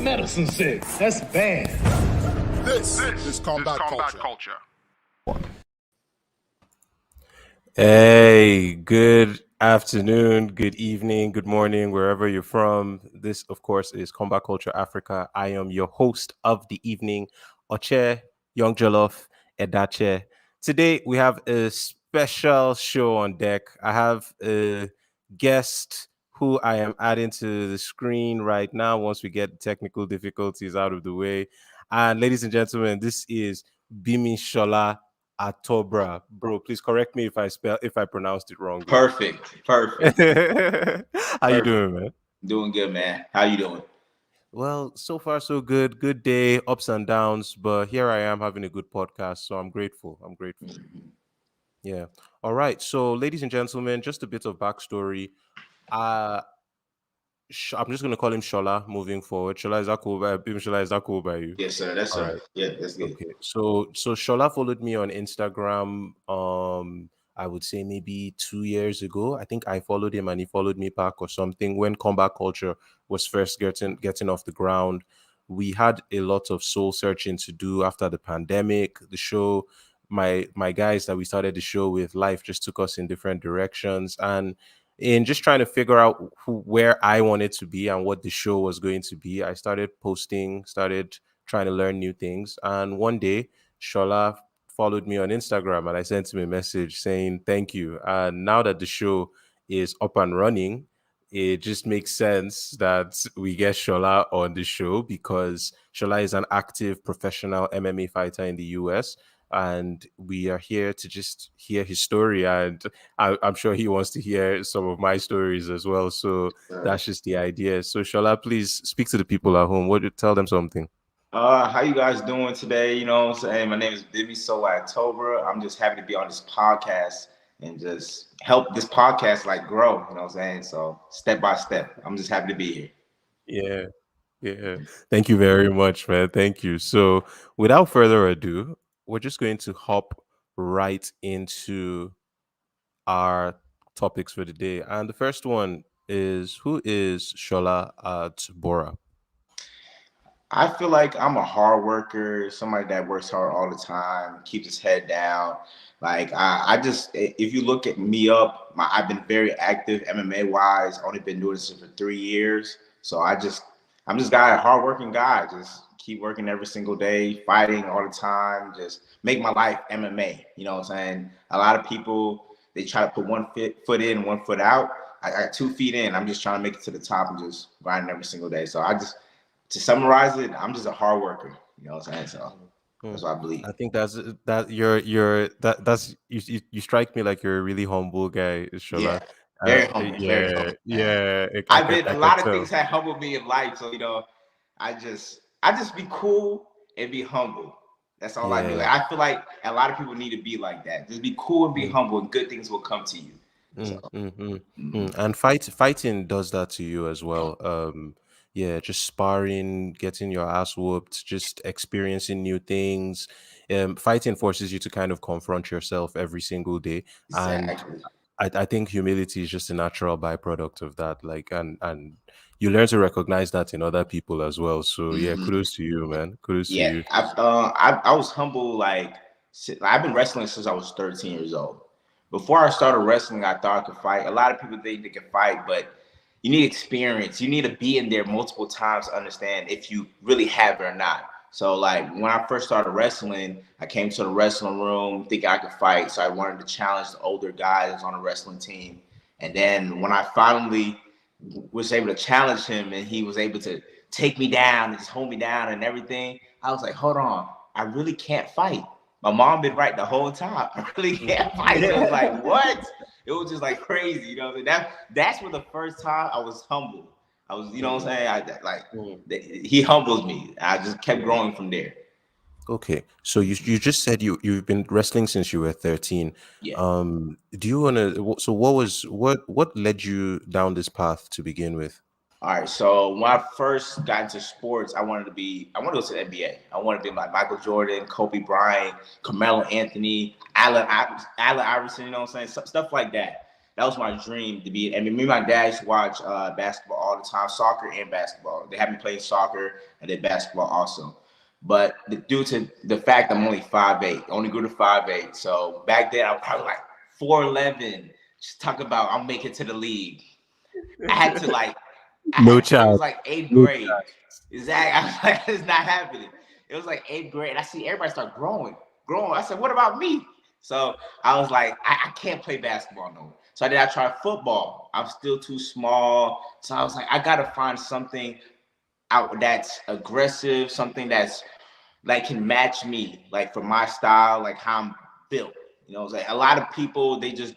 medicine sick. That's bad. This is combat culture. Hey, good afternoon, good evening, good morning, wherever you're from. This, of course, is Combat Culture Africa. I am your host of the evening, Oche, Young Jollof, Edache. Today, we have a special show on deck. I have a guest who I am adding to the screen right now once we get technical difficulties out of the way. And ladies and gentlemen, this is Bimysola Attobra. Bro, please correct me if I pronounced it wrong. Perfect. How you doing, man? Doing good, man. How you doing? Well, so far so good. Good day, ups and downs, but here I am having a good podcast, so I'm grateful. Yeah. All right. So, ladies and gentlemen, just a bit of backstory. Uh I'm just gonna call him Shola moving forward. Shola, is that cool by you? Yes, sir. That's All sir. right. Yeah, that's good. Okay. So Shola followed me on Instagram. I would say maybe 2 years ago. I think I followed him and he followed me back or something when combat culture was first getting off the ground. We had a lot of soul searching to do after the pandemic. The show, my guys that we started the show with, life just took us in different directions, and in just trying to figure out where I wanted to be and what the show was going to be, I started posting, started trying to learn new things. And one day, Shola followed me on Instagram and I sent him a message saying thank you. And now that the show is up and running, it just makes sense that we get Shola on the show because Shola is an active professional MMA fighter in the US. And we are here to just hear his story. And I'm sure he wants to hear some of my stories as well. So that's just the idea. So Shola, please speak to the people at home. Tell them something. How you guys doing today? You know what I'm saying? My name is Bimysola Attobra. I'm just happy to be on this podcast and just help this podcast like grow, you know what I'm saying? So step by step. I'm just happy to be here. Yeah. Thank you very much, man. Thank you. So without further ado, we're just going to hop right into our topics for the day. And the first one is, who is Sola Attobra? I feel like I'm a hard worker, somebody that works hard all the time, keeps his head down. Like I just, if you look at me I've been very active MMA wise. Only been doing this for 3 years, so I'm just a hardworking guy. Just keep working every single day, fighting all the time. Just make my life MMA. You know what I'm saying? A lot of people, they try to put one foot in, one foot out. I got 2 feet in. I'm just trying to make it to the top and just grinding every single day. So to summarize it, I'm just a hard worker. You know what I'm saying? So that's what I believe. I think that's you strike me like you're a really humble guy, Shola. Yeah, very humble. Yeah. I've been a lot of things that humbled me in life. So I just be cool and be humble. That's all I do. I feel like a lot of people need to be like that. Just be cool and be humble, and good things will come to you. And fighting does that to you as well. Yeah, just sparring, getting your ass whooped, just experiencing new things. Fighting forces you to kind of confront yourself every single day. Exactly. And I think humility is just a natural byproduct of that. Like, and you learn to recognize that in other people as well. So yeah, kudos to you, man. Kudos to you. I was humble. Like I've been wrestling since I was 13 years old. Before I started wrestling, I thought I could fight. A lot of people think they can fight, but you need experience. You need to be in there multiple times to understand if you really have it or not. So like when I first started wrestling, I came to the wrestling room thinking I could fight. So I wanted to challenge the older guys on the wrestling team. And then when I finally was able to challenge him and he was able to take me down and just hold me down and everything, I was like, hold on, I really can't fight. My mom been right the whole time. I really can't fight. So I was like, what? It was just like crazy, you know. That's for the first time I was humble. I was, you know what I'm saying? He humbles me. I just kept growing from there. Okay, so you just said you've been wrestling since you were 13. Yeah. Do you want to? So what led you down this path to begin with? All right. So when I first got into sports, I wanted to go to the NBA. I wanted to be like Michael Jordan, Kobe Bryant, Carmelo Anthony, Allen Iverson. You know what I'm saying? Stuff like that. that was my dream to be. I mean, me and my dad used to watch basketball all the time, soccer and basketball. They had me playing soccer and then basketball also. But due to the fact I'm only 5'8", only grew to 5'8", so back then I was probably like 4'11". Just talk about I'll make it to the league. I had to like, No it chance. was like eighth grade. Exactly. I was like, it's not happening. It was like eighth grade. And I see everybody start growing. I said, what about me? So I was like, I can't play basketball no more. So I tried football. I'm still too small. So I was like, I gotta find something out that's aggressive, something that's like can match me, like for my style, like how I'm built. You know, it's like a lot of people, they just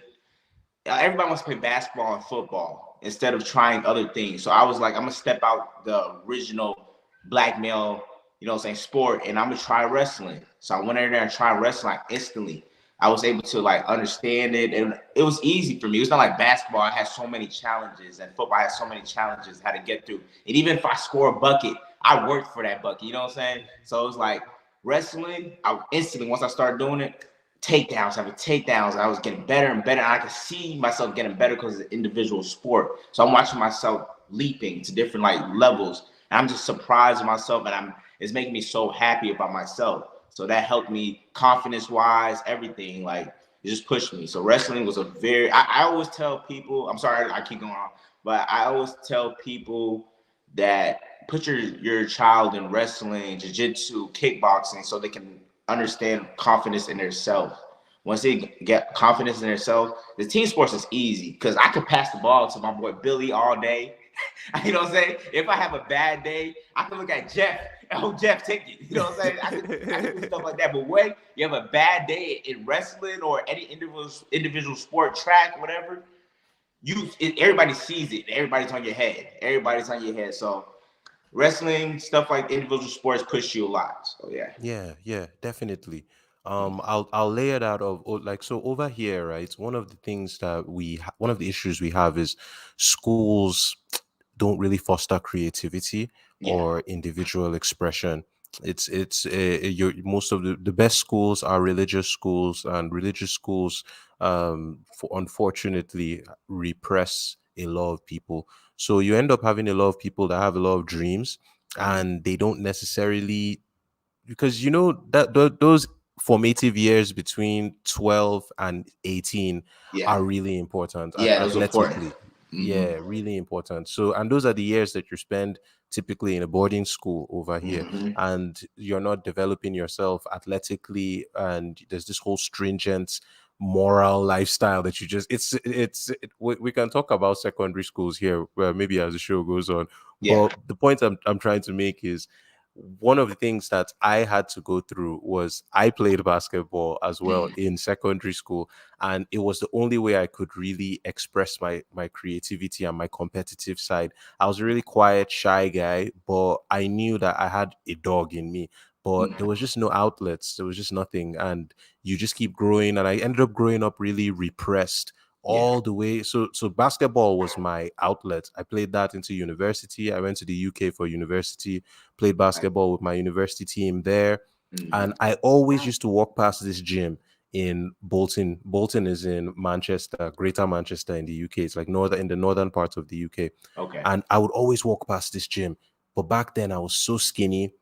everybody wants to play basketball and football instead of trying other things. So I was like, I'm gonna step out the original black male, you know what I'm saying, sport, and I'm gonna try wrestling. So I went in there and tried wrestling like instantly. I was able to like understand it, and it was easy for me. It's not like basketball. I had so many challenges, and football I had so many challenges how to get through. And even if I score a bucket, I worked for that bucket. You know what I'm saying? So it was like wrestling. I instantly, once I started doing it, takedowns, having takedowns. I was getting better and better. And I could see myself getting better because it's an individual sport. So I'm watching myself leaping to different like levels. And I'm just surprised with myself, and it's making me so happy about myself. So that helped me confidence wise, everything. Like it just pushed me. So wrestling was a very I always tell people, I'm sorry I keep going on, but I always tell people that put your child in wrestling, jiu-jitsu, kickboxing so they can understand confidence in themselves. Once they get confidence in themselves, the team sports is easy because I could pass the ball to my boy Billy all day. You know what I'm saying? If I have a bad day, I can look at Jeff. Oh, Jeff, take it. You know what I'm saying? I can do stuff like that. But when you have a bad day in wrestling or any individual sport, track, whatever, everybody sees it. Everybody's on your head. Everybody's on your head. So wrestling, stuff like individual sports push you a lot. So yeah. Yeah, definitely. I'll lay it out of like, so over here, right? One of the things that one of the issues we have is schools don't really foster creativity Yeah. or individual expression. Most of the best schools are religious schools, and religious schools, unfortunately, repress a lot of people. So you end up having a lot of people that have a lot of dreams, and they don't necessarily, because you know that those formative years between 12 and 18 Yeah. are really important Yeah, those are important. athletically. Yeah, really important. So, and those are the years that you spend typically in a boarding school over here, and you're not developing yourself athletically, and there's this whole stringent moral lifestyle that you just we can talk about secondary schools here, where maybe as the show goes on. Yeah. But the point I'm trying to make is, one of the things that I had to go through was I played basketball as well in secondary school, and it was the only way I could really express my creativity and my competitive side. I was a really quiet, shy guy, but I knew that I had a dog in me. But there was just no outlets. There was just nothing, and you just keep growing. And I ended up growing up really repressed all the way. So basketball was my outlet. I played that into university. I went to the UK for university, played basketball with my university team there. And I always used to walk past this gym in Bolton. Bolton is in Manchester, Greater Manchester in the UK. It's like in the northern part of the UK. Okay. And I would always walk past this gym. But back then I was so skinny.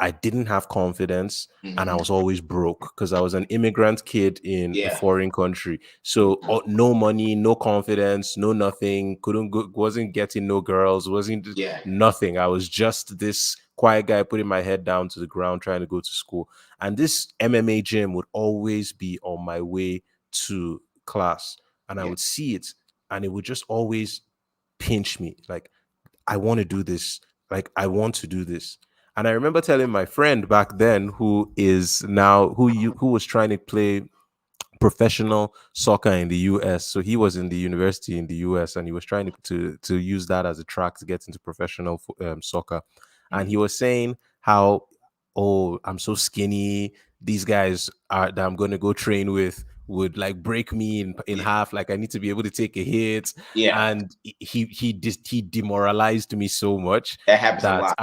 I didn't have confidence, and I was always broke because I was an immigrant kid in a foreign country. So no money, no confidence, no nothing. Wasn't getting no girls, wasn't nothing. I was just this quiet guy putting my head down to the ground trying to go to school. And this MMA gym would always be on my way to class, and I would see it, and it would just always pinch me like, I want to do this. Like, I want to do this. And I remember telling my friend back then, who is now who was trying to play professional soccer in the US. So he was in the university in the US, and he was trying to use that as a track to get into professional soccer. And he was saying how, oh, I'm so skinny. These guys that I'm going to go train with would like break me in half. Like, I need to be able to take a hit. And he demoralized me so much That happens a that lot.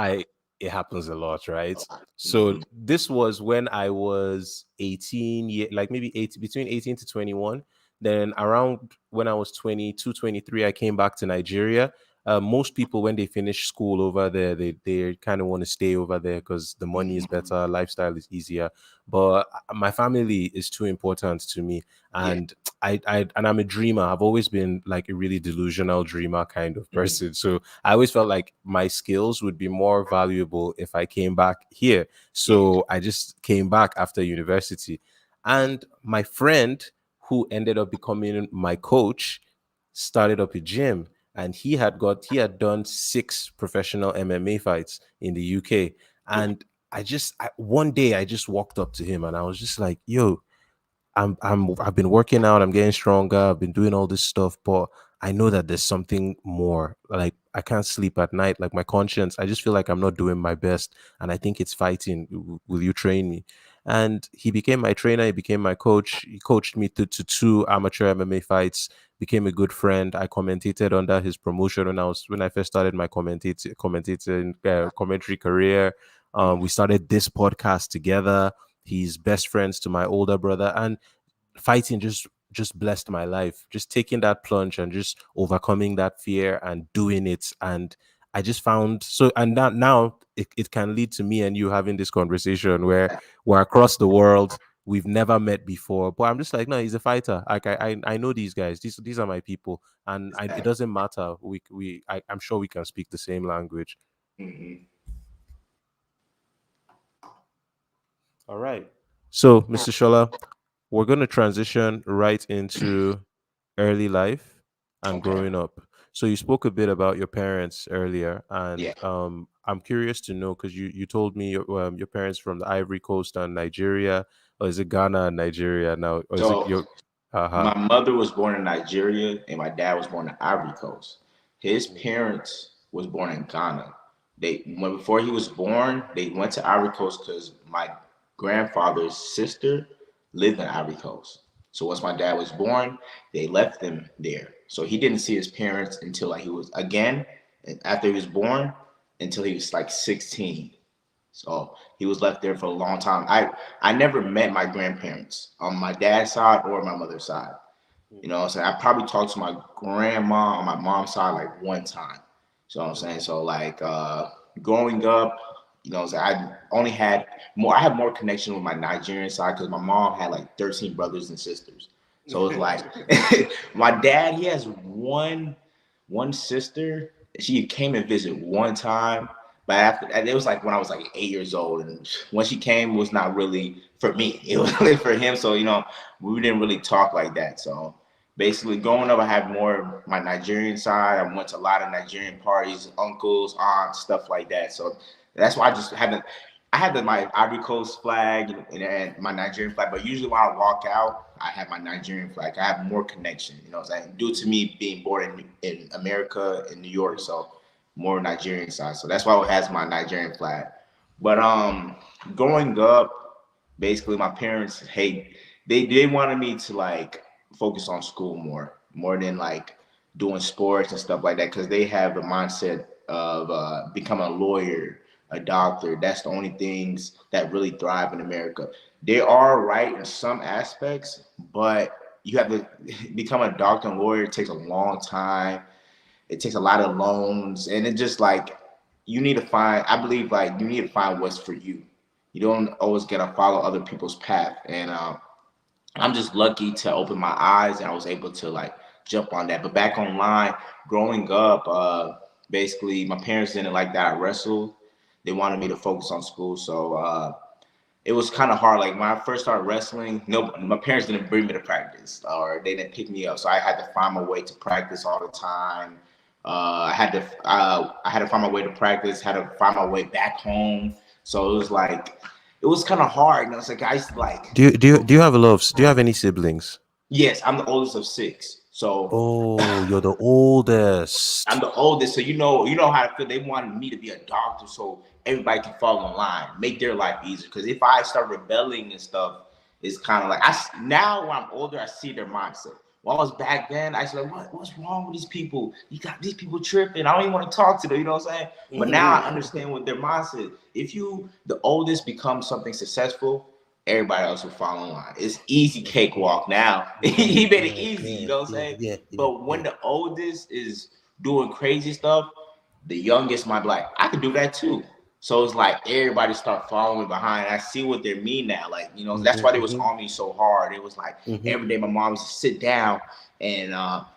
it happens a lot, right? So this was when I was 18, like maybe between 18 to 21. Then around when I was 22, 23, I came back to Nigeria. Most people, when they finish school over there, they kind of want to stay over there because the money is better, lifestyle is easier. But my family is too important to me, Yeah. and and I'm a dreamer. I've always been like a really delusional dreamer kind of person. So I always felt like my skills would be more valuable if I came back here. Yeah. So I just came back after university, and my friend who ended up becoming my coach started up a gym, and he had done 6 professional MMA fights in the UK. And one day I just walked up to him and I was just like, yo, I've been working out, I'm getting stronger, I've been doing all this stuff, but I know that there's something more. Like I can't sleep at night. Like my conscience, I just feel like I'm not doing my best. And I think it's fighting. Will you train me? And he became my trainer, he became my coach. He coached me to 2 amateur MMA fights, became a good friend. I commentated under his promotion when I first started my commentating commentary career. We started this podcast together. He's best friends to my older brother, and fighting just blessed my life. Just taking that plunge and just overcoming that fear and doing it. And I just found so, and that now it can lead to me and you having this conversation where we're across the world. We've never met before, but I'm just like, no, he's a fighter. Like I know these guys. These are my people, and it doesn't matter. I'm sure we can speak the same language. Mm-hmm. All right. So, Mr. Shola, we're going to transition right into early life and Okay. growing up. So you spoke a bit about your parents earlier, and Yeah. I'm curious to know because you told me your parents from the Ivory Coast and Nigeria, or is it Ghana and Nigeria now, or is it So your? Uh-huh. my mother was born in Nigeria and my dad was born in Ivory Coast. His parents was born in Ghana. Before he was born, they went to Ivory Coast because my grandfather's sister lived in Ivory Coast. So once my dad was born, they left him there. So he didn't see his parents until like he was again after he was born until he was like 16. So he was left there for a long time. I never met my grandparents on my dad's side or my mother's side. You know what I'm saying? I probably talked to my grandma on my mom's side like one time. So I'm saying, so like growing up, you know what I'm saying, I have more connection with my Nigerian side because my mom had like 13 brothers and sisters. So it's like my dad, he has one sister. She came and visit one time, but after it was like when I was like 8 years old, and when she came, it was not really for me. It was really for him. So we didn't really talk like that. So basically, growing up, I had more my Nigerian side. I went to a lot of Nigerian parties, uncles, aunts, stuff like that. So that's why I just haven't. I had my Ivory Coast flag and my Nigerian flag, but usually when I walk out, I have my Nigerian flag. I have more connection, you know what I'm saying? Due to me being born in America, in New York, so more Nigerian side. So that's why it has my Nigerian flag. But growing up, basically my parents they wanted me to like focus on school more than like doing sports and stuff like that because they have the mindset of becoming a lawyer, a doctor. That's the only things that really thrive in America. They are right in some aspects, but you have to become a doctor and lawyer. It takes a long time. It takes a lot of loans, and it just like you need to find. I believe like you need to find what's for you. You don't always get to follow other people's path, and I'm just lucky to open my eyes and I was able to like jump on that. But back online, growing up, basically my parents didn't like that I wrestled. They wanted me to focus on school, so it was kind of hard. Like when I first started wrestling, no, my parents didn't bring me to practice or they didn't pick me up, so I had to find my way to practice all the time. I had to find my way to practice, had to find my way back home. So it was like it was kind of hard. You know, it's like I used to like. Do you have any siblings? Yes, I'm the oldest of six. So Oh, you're the oldest. I'm the oldest. So you know how I feel. They wanted me to be a doctor so everybody can fall in line, make their life easier. Because if I start rebelling and stuff, it's kind of like now when I'm older, I see their mindset. When I was back then, I said, what's wrong with these people? You got these people tripping. I don't even want to talk to them, you know what I'm saying? But now I understand what their mindset. If you, the oldest, become something successful, everybody else will fall in line. It's easy cakewalk now. He made it easy, you know what I'm saying? But when the oldest is doing crazy stuff, the youngest might be like, I could do that too. So it's like everybody start following behind. I see what they mean now. Like, you know, that's why they was on me so hard. It was like every day my mom used to sit down and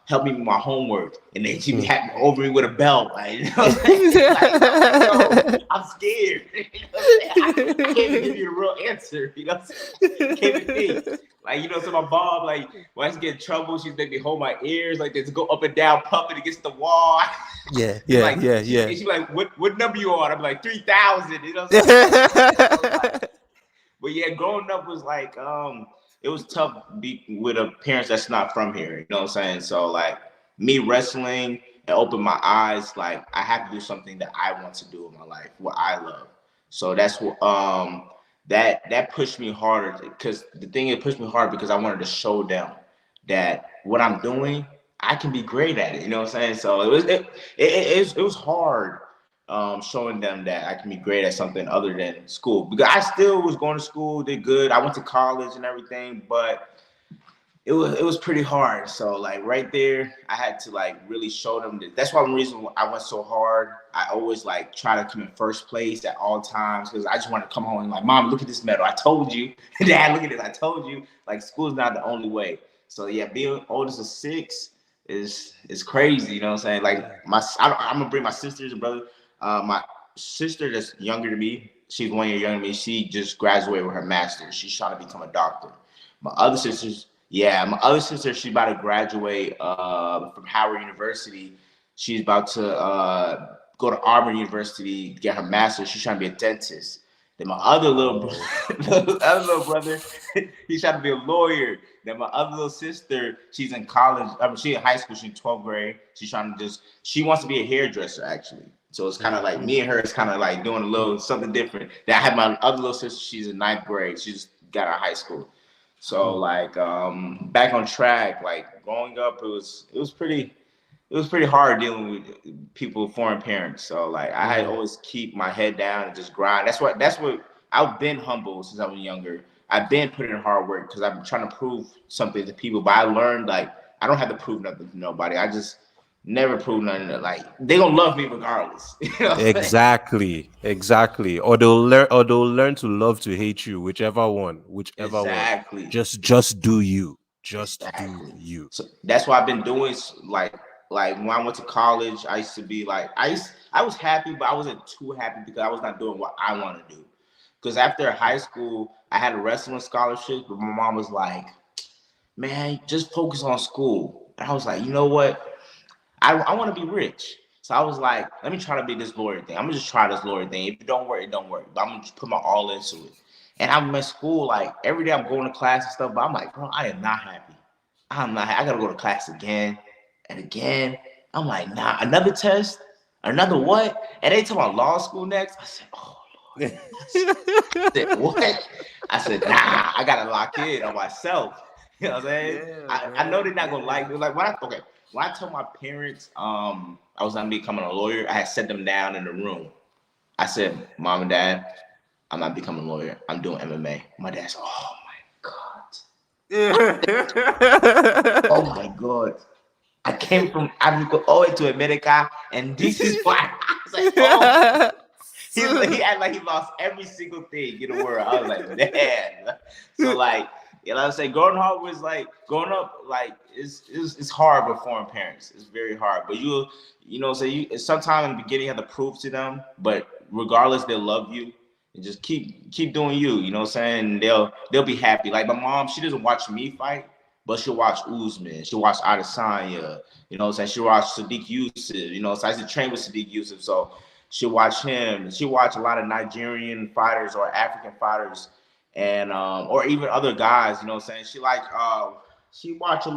help me with my homework. And then she'd be over me with a belt. Like, you know what I'm saying? Like, I'm scared. You know I can't even give you the real answer. You know what I'm saying? Can't even think. Like, you know, so my mom, like, when I used to get in trouble, she'd make me hold my ears, like, just go up and down, pumping against the wall. Yeah. And she'd be like, what number you on? I'm like, 3,000. You know what I'm saying? But yeah, growing up was like, it was tough with a parents that's not from here. You know what I'm saying? So, like, me wrestling and opened my eyes, like, I have to do something that I want to do in my life, what I love. So that's what, that pushed me harder, because the thing, it pushed me hard because I wanted to show them that what I'm doing, I can be great at it. You know what I'm saying? So it was hard showing them that I can be great at something other than school, because I still was going to school, did good. I went to college and everything, but it was pretty hard. So like right there, I had to like really show them that. That's one reason I went so hard. I always like try to come in first place at all times, because I just want to come home and like, Mom, look at this medal. I told you. Dad, look at this. I told you. Like, school's not the only way. So yeah, being oldest of 6 is crazy. You know what I'm saying? Like I'm gonna bring my sisters and brother. My sister that's younger than me, she's 1 year younger than me. She just graduated with her master's. She's trying to become a doctor. My other sister, she's about to graduate from Howard University. She's about to go to Auburn University, get her master's. She's trying to be a dentist. Then my other little brother, he's trying to be a lawyer. Then my other little sister, she's in college. She's in high school. She's in 12th grade. She wants to be a hairdresser, actually. So it's kind of like me and her. It's kind of like doing a little something different. Then I have my other little sister. She's in 9th grade. She just got out of high school. So like back on track. Like growing up, it was pretty hard dealing with people, foreign parents. So like I had to always keep my head down and just grind. That's what I've been humble since I was younger. I've been putting in hard work because I'm trying to prove something to people. But I learned like I don't have to prove nothing to nobody. I just never prove nothing. Like they gonna love me regardless. You know Exactly. Or they'll learn to love to hate you, whichever one. Just do you. Do you. So that's what I've been doing. Like when I went to college, I used to be like I was happy, but I wasn't too happy because I was not doing what I want to do. Because after high school, I had a wrestling scholarship, but my mom was like, "Man, just focus on school." And I was like, "You know what? I want to be rich." So I was like, let me try to be this lawyer thing. I'm gonna just try this lawyer thing. If it don't work, it don't work. But I'm gonna just put my all into it. And I'm in school, like every day I'm going to class and stuff, but I'm like, bro, I am not happy. I gotta go to class again and again. I'm like, nah, another test, another what? And they talk about law school next. I said, oh Lord. I said, what? I said, nah, I gotta lock in on myself. You know what I'm saying? Yeah, I know they're not gonna like me. Like when I told my parents I was gonna be becoming a lawyer, I had set them down in the room. I said, Mom and Dad, I'm not becoming a lawyer. I'm doing MMA. My dad said, oh my God. Oh my God. I came from Africa all the way to America, and this is why. I was like, oh. He acted like he lost every single thing in the world. I was like, man. So like, you know what I'm saying? Growing up, like it's hard with foreign parents. It's very hard. But you know, sometimes in the beginning you have to prove to them, but regardless, they'll love you and just keep doing you. You know what I'm saying? They'll be happy. Like my mom, she doesn't watch me fight, but she'll watch Usman. She'll watch Adesanya. You know what I'm saying? She'll watch Sadiq Yusuf. You know, so I used to train with Sadiq Yusuf, so she'll watch him. She'll watch a lot of Nigerian fighters or African fighters. And or even other guys, you know what I'm saying? She watched she watched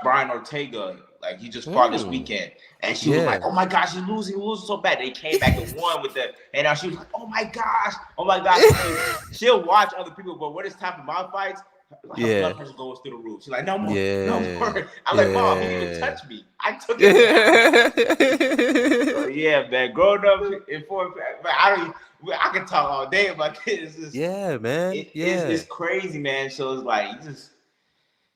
Brian Ortega, like he just fought this weekend, and she was like, oh my gosh, he's losing so bad. They came back and won with it, and now she was like, oh my gosh. She'll watch other people, but when it's time for my fights, her Yeah. blood pressure goes through the roof. She's like, no more, no Yeah. more. I'm like, Mom, you didn't even Yeah. touch me. I took it down. So yeah, man, growing up in foreign, man, I can talk all day about this. It's just, Yeah, man. it's Yeah. crazy, man. So it's like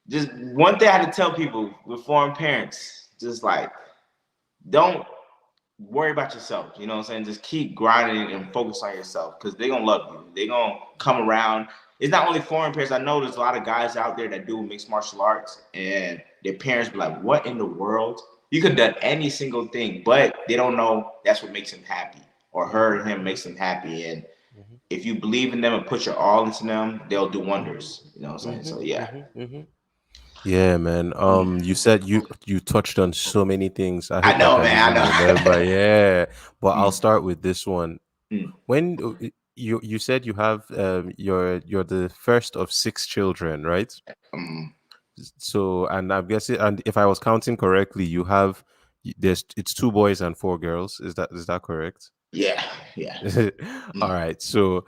just one thing I had to tell people with foreign parents, just like don't worry about yourself. You know what I'm saying? Just keep grinding and focus on yourself because they're gonna love you. They're gonna come around. It's not only foreign parents. I know there's a lot of guys out there that do mixed martial arts and their parents be like, what in the world? You could have done any single thing, but they don't know that's what makes him happy or her and him makes him happy. And if you believe in them and put your all into them, they'll do wonders. You know what I'm saying? So yeah. Yeah, man. You said you touched on so many things. I I hope I know, can man. even remember. I Yeah, but I'll know. start with this one. Mm. When you said you have you're the first of six children, right? Mm. So, and I'm guessing, and if I was counting correctly, you have there's it's two boys and four girls. Is that correct? Yeah, yeah. All Mm. right. So,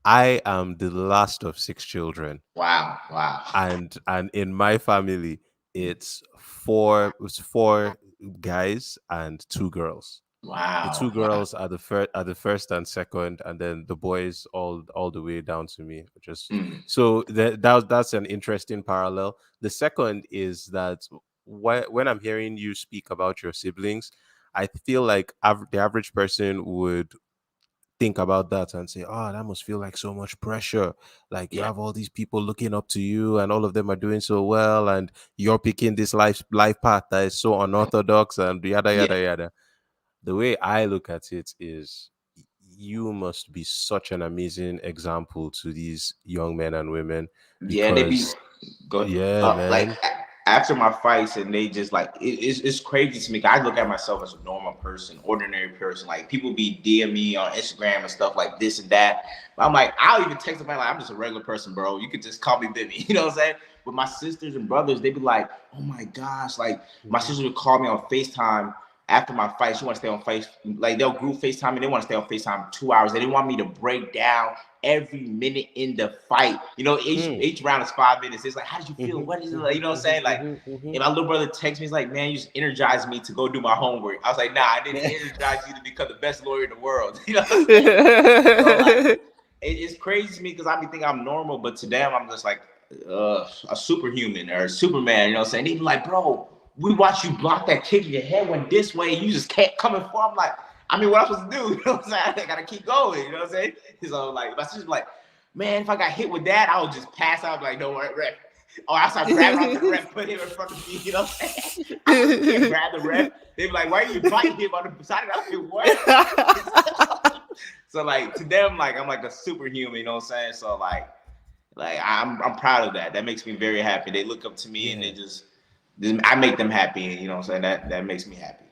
I am the last of six children, Wow, wow. and in my family, it's four guys and two girls. The Wow, two wow. girls are the first and second, and then the boys all the way down to me. Just Mm. so that's an interesting parallel. The second is that when I'm hearing you speak about your siblings, I feel like the average person would think about that and say, "Oh, that must feel like so much pressure. Like you Yeah, have all these people looking up to you, and all of them are doing so well, and you're picking this life path that is so unorthodox, and yada yeah, yada yada." The way I look at it is you must be such an amazing example to these young men and women yeah. They be because go yeah, man. after my fights, and they just like it's crazy to me. 'Cause I look at myself as a normal person, ordinary person. Like people be DM me on Instagram and stuff like this and that. I'm like, I'll even text them like I'm just a regular person, bro. You could just call me Bimmy. You know what I'm saying? But my sisters and brothers, they be like, oh my gosh, like my Mhm. sister would call me on FaceTime after my fight. She want to stay on like they'll group FaceTime and they want to stay on FaceTime 2 hours. They didn't want me to break down every minute in the fight. You know, Mm. each round is 5 minutes. It's like, how did you feel? Mhm, What is it like? mhm, You know what I'm mhm, saying? Like, mhm, mhm. and my little brother texts me, he's like, man, you just energized me to go do my homework. I was like, nah, I didn't energize you to become the best lawyer in the world. You know what I'm saying? So like it's crazy to me because I be thinking I'm normal, but to them I'm just like a superhuman or a Superman. You know what I'm saying? They be like, bro, we watched you block that kick. Your head went this way. You just kept coming forward. I'm like, I mean, what I'm supposed to do? You know what I'm saying? I gotta keep going. You know what I'm saying? So like, my sister's like, man, if I got hit with that, I would just pass out. Like, no, ref. Or I start grabbing onto the ref, put him in front of me. You know what I'm saying? I just can't grab the ref. They be like, why are you biting him on the side of the what? So like to them, like I'm like a superhuman. You know what I'm saying? So like I'm proud of that. That makes me very happy. They look up to me and Yeah. they just I make them happy. You know what I'm saying? That makes me happy.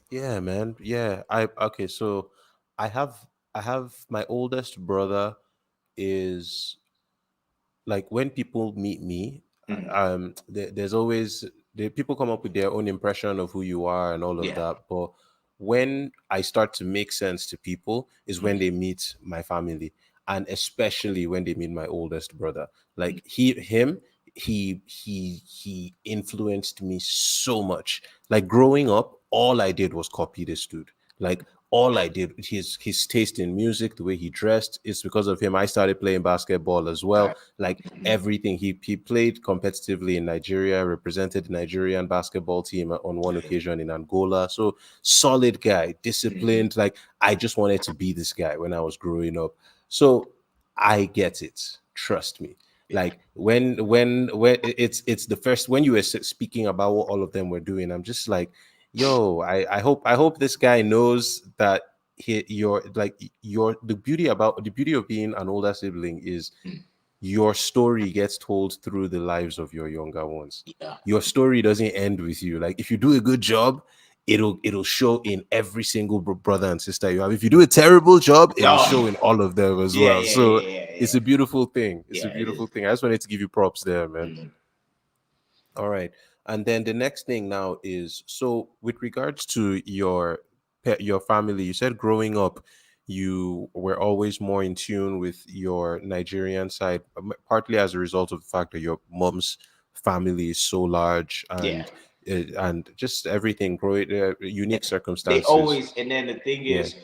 Yeah, man. Yeah. I okay, so I have I have my oldest brother is like when people meet me, Mm. there's always people come up with their own impression of who you are and all of Yeah. that. But when I start to make sense to people is when Mm. they meet my family, and especially when they meet my oldest brother. Mm. Like he influenced me so much. Like growing up, all I did was copy this dude. Like all I did, his taste in music, the way he dressed, it's because of him. I started playing basketball as well. Like everything, he played competitively in Nigeria, represented the Nigerian basketball team on one occasion in Angola. So solid guy, Mm. disciplined. Like I just wanted to be this guy when I was growing up. So I get it. Trust me. Yeah. Like when it's the first when you were speaking about what all of them were doing, I'm just like, yo, I hope this guy knows that you're like your the beauty of being an older sibling is Mm. your story gets told through the lives of your younger ones. Yeah. Your story doesn't end with you. Like if you do a good job, it'll show in every single brother and sister you have. If you do a terrible job, it'll show Oh, in all of them as yeah, well. yeah, So yeah, yeah, it's yeah. a beautiful thing. It's Yeah, a it beautiful is. thing. I just wanted to give you props there, man. Mm. All right. And then the next thing now is so with regards to your family, you said growing up, you were always more in tune with your Nigerian side, partly as a result of the fact that your mom's family is so large, Yeah. and just everything, unique They circumstances. always, and then the thing Yeah. is,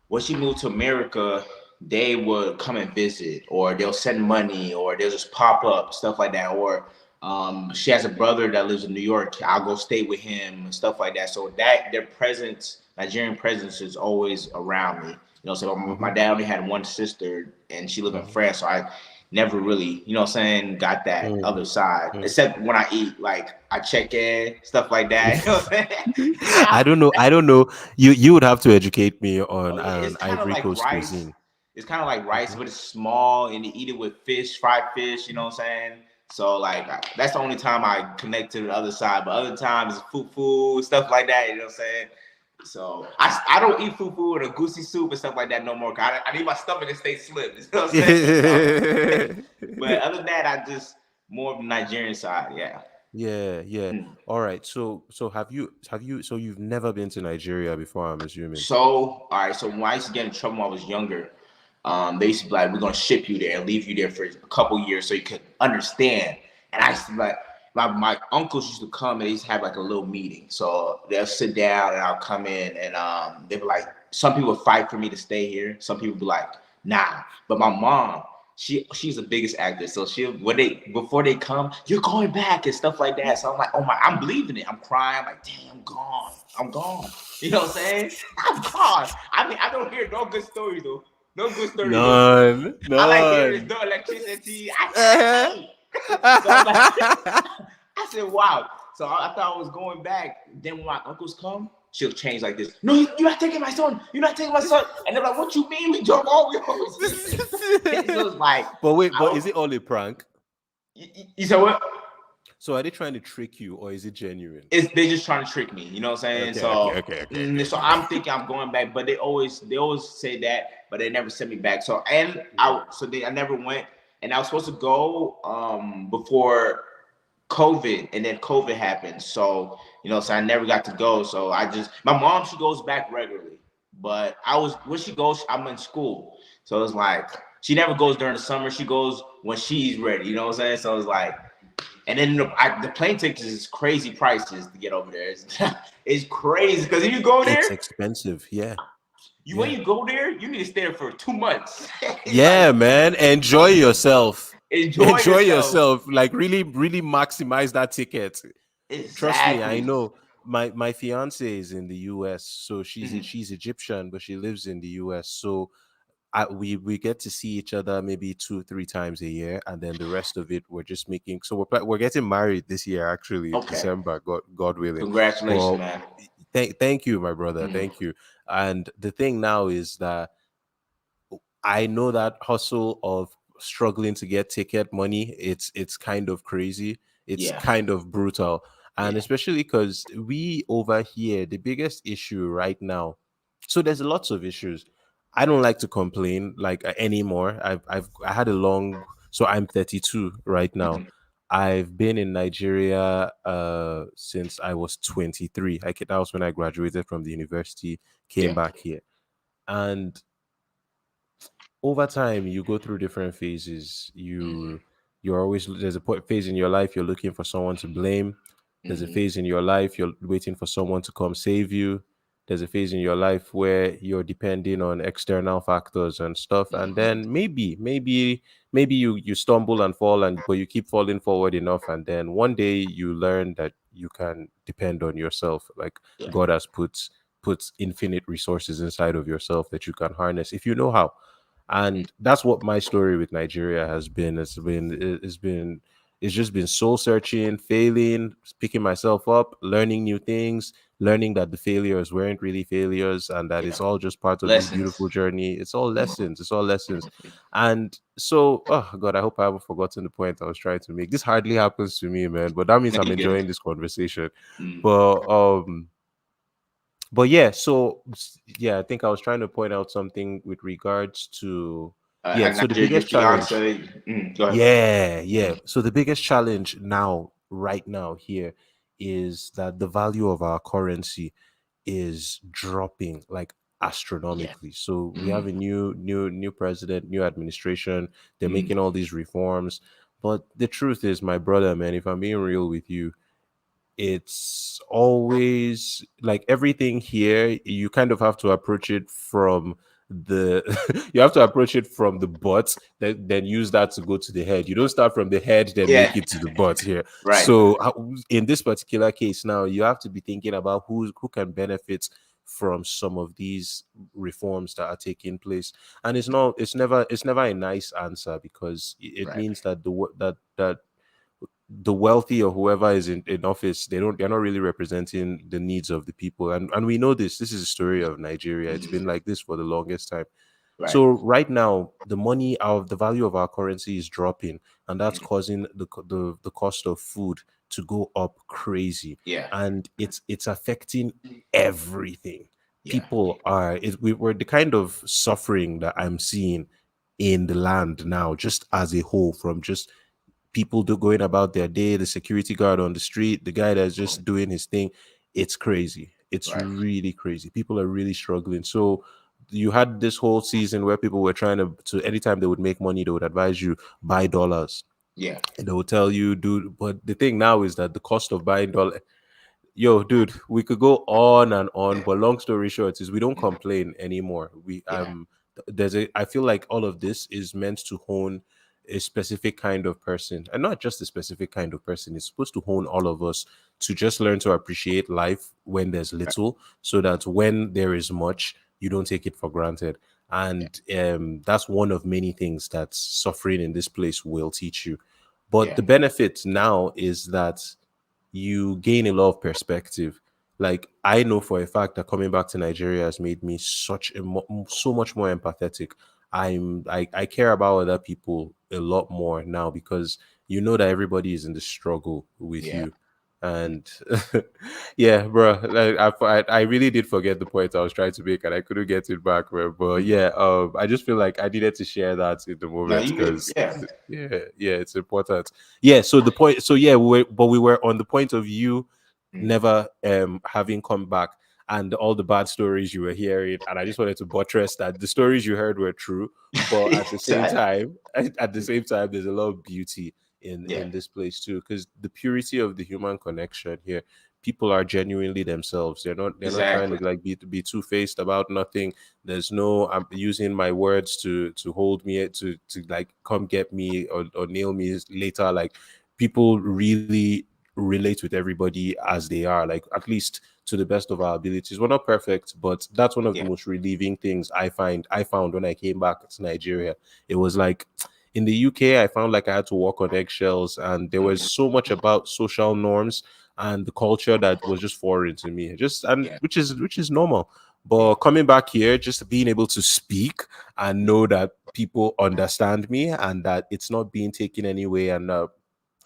when she moved to America, they would come and visit, or they'll send money, or they'll just pop up, stuff like that. Or she has a brother that lives in New York. I'll go stay with him and stuff like that. So that their presence, Nigerian presence, is always around me. So Mm-hmm. my dad only had one sister, and she lived in Mm-hmm. France. So I never really, got that other side. Mm-hmm. Except when I eat, like I check in, stuff like that. You know what I'm saying? I don't know. I don't know. You would have to educate me Oh on yeah, it's an kind of Ivory like Coast rice. cuisine. It's kind of like rice, Mhm. but it's small, and you eat it with fish, fried fish. You know what I'm saying? So like that's the only time I connect to the other side. But other times it's fufu, stuff like that. You know what I'm saying? So I don't eat fufu or the goosey soup and stuff like that no more. I need my stomach to stay slim. You know what I'm saying? So, but other than that, I just more of the Nigerian side. Yeah. Yeah, yeah. Mm. All right. So so you've never been to Nigeria before, I'm assuming. So, all right. So when I used to get in trouble when I was younger, they used to be like, "We're gonna ship you there and leave you there for a couple years so you could understand." And I used to be like, my uncles used to come and they used to have like a little meeting. So they'll sit down and I'll come in and they were like, some people fight for me to stay here. Some people be like, nah. But my mom, she's the biggest actor. So she before they come, you're going back and stuff like that. So I'm like, oh my, I'm believing it. I'm crying. I'm like, damn, I'm gone. I'm gone. You know what I'm saying? I'm gone. I mean, I don't hear no good stories though. No good stories. None, I like hearing there's none. no electricity. I hate. So I'm like, I said, wow. So I thought I was going back. Then when my uncles come, she'll change like this. No, you're not taking my son. You're not taking my son. And they're like, what you mean? We joke all we always So it's like, But wait, but is it all a prank? You said what? So are they trying to trick you, or is it genuine? They're just trying to trick me, you know what I'm saying? Okay. So I'm thinking I'm going back, but they always say that, but they never sent me back. So I never went, and I was supposed to go before COVID, and then COVID happened. So so I never got to go. So my mom, she goes back regularly, but when she goes, I'm in school, so it's like she never goes during the summer. She goes when she's ready, you know what I'm saying? So it's like. And then the plane tickets is crazy prices to get over there. It's crazy because if you go there, It's expensive. Yeah. when you go there, you need to stay there for 2 months. Yeah, Like, man. Enjoy yourself. enjoy yourself. Like really, really maximize that ticket. Trust me, I Exactly. know. My fiance is in the US, so Mhm. she's Egyptian, but she lives in the US. So we get to see each other maybe 2-3 times a year, and then the rest of it we're just making. So we're getting married this year, actually, Okay. December, God willing. Congratulations, But man. thank you, my brother, Mhm. thank you. And the thing now is that I know that hustle of struggling to get ticket money, it's kind of crazy. It's Yeah. kind of brutal. And Yeah. especially because we over here, the biggest issue right now. So there's lots of issues. I don't like to complain like anymore. I had a long, so I'm 32 right now. Mhm. I've been in Nigeria since I was 23. That was when I graduated from the university, came Yeah. back here. And over time you go through different phases. You're always, there's a phase in your life you're looking for someone to blame. There's a Mhm. phase in your life you're waiting for someone to come save you. There's a phase in your life where you're depending on external factors and stuff, and Mhm. then maybe you stumble and fall, and but you keep falling forward enough, and then one day you learn that you can depend on yourself. Like Yeah. God has put infinite resources inside of yourself that you can harness if you know how. Mhm. And that's what my story with Nigeria has been. It's just been soul searching, failing, picking myself up, learning new things, learning that the failures weren't really failures, and that Yeah. it's all just part of this Lessons. beautiful journey. It's all Mhm. lessons. It's all lessons. And so, oh God, I hope I haven't forgotten the point I was trying to make. This hardly happens to me, man, but that means No, I'm you get enjoying it. this conversation. Mm. But yeah, so yeah, I think I was trying to point out something with regards to, yeah, so the Your biggest challenge, fiance. Go ahead. yeah. So the biggest challenge now, right now here, is that the value of our currency is dropping like Yeah. astronomically. So we have a new president, new administration. They're making all these reforms. But the truth is, my brother, man, if I'm being real with you, it's always like everything here, you kind of have to approach it from the you have to approach it from the butt, then use that to go to the head. You don't start from the head then Yeah. make it to the butt here. Right. So in this particular case now, you have to be thinking about who can benefit from some of these reforms that are taking place. And it's never a nice answer, because it Right. means that the wealthy or whoever is in office, they're not really representing the needs of the people. And we know this is a story of Nigeria. It's been like this for the longest time. Right. So right now, the money of the value of our currency is dropping, and that's causing the cost of food to go up crazy. Yeah. And it's affecting everything. Yeah. People are we're the kind of suffering that I'm seeing in the land now, just as a whole, from just people going about their day, the security guard on the street, the guy that's just doing his thing. It's crazy. It's Right. really crazy. People are really struggling. So you had this whole season where people were trying to anytime they would make money, they would advise you buy dollars. Yeah. And they would tell you, dude. But the thing now is that the cost of buying dollar, yo, dude, we could go on and on, but long story short is we don't complain anymore. We Yeah. there's a I feel like all of this is meant to hone a specific kind of person, and not just a specific kind of person. It's supposed to hone all of us to just learn to appreciate life when there's little, so that when there is much, you don't take it for granted. And that's one of many things that suffering in this place will teach you. But Yeah. the benefit now is that you gain a lot of perspective. Like, I know for a fact that coming back to Nigeria has made me so much more empathetic. I care about other people a lot more now, because you know that everybody is in the struggle with Yeah. you. And yeah, bro, like, I really did forget the point I was trying to make, and I couldn't get it back, bro. But yeah, I just feel like I needed to share that in the No, moment, you good. because Yeah. yeah, it's important. Yeah, so the point, so yeah, we were on the point of you never having come back, and all the bad stories you were hearing. And I just wanted to buttress that the stories you heard were true, but at the same So, time there's a lot of beauty yeah. in this place too, because the purity of the human connection here, people are genuinely themselves. They're not trying Exactly. to like be two-faced about nothing. There's no, I'm using my words to hold me, to like come get me or nail me later. Like, people really relate with everybody as they are, like, at least to the best of our abilities. We're not perfect, but that's one of the Yeah. most relieving things I found when I came back to Nigeria. It was like, in the UK, I found like I had to walk on eggshells, and there was so much about social norms and the culture that was just foreign to me, just, and Yeah. which is normal. But Yeah. coming back here, just being able to speak and know that people understand me, and that it's not being taken anyway, and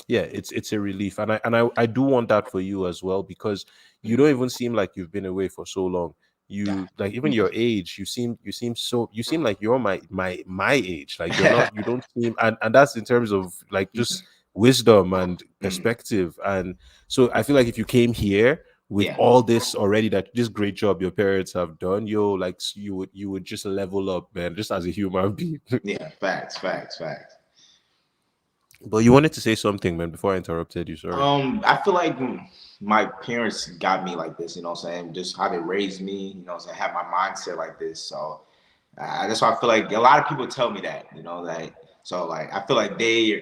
yeah, it's a relief. And I do want that for you as well, because you don't even seem like you've been away for so long. Nah. You, like, even your age, you seem like you're my age. Like, you don't seem, and that's in terms of like just wisdom and perspective. And so I feel like if you came here with Yeah. all this already, that this great job your parents have done, like, you would just level up, man, just as a human being. Yeah. Facts. Facts. Facts. But you wanted to say something, man, before I interrupted you. Sorry. I feel like my parents got me like this, you know what I'm saying? Just how they raised me, you know what I'm saying? Have my mindset like this. So that's why I feel like a lot of people tell me that, you know, that. So like I feel like they're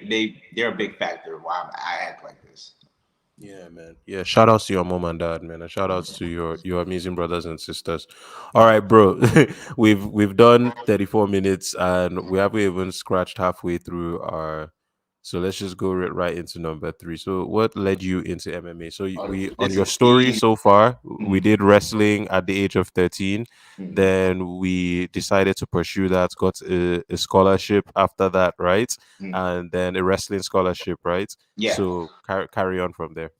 a big factor why I act like this. Yeah, man. Yeah, shout outs to your mom and dad, man, and shout outs to your amazing brothers and sisters. All right, bro. We've done 34 minutes, and we haven't even scratched halfway through our. So let's just go right into number 3. So what led you into MMA? So we, on This your is story easy. so far, we Mhm. did wrestling at the age of 13. Mhm. Then we decided to pursue that, got a scholarship after that, right? Mhm. And then a wrestling scholarship, right? Yeah. So carry on from there.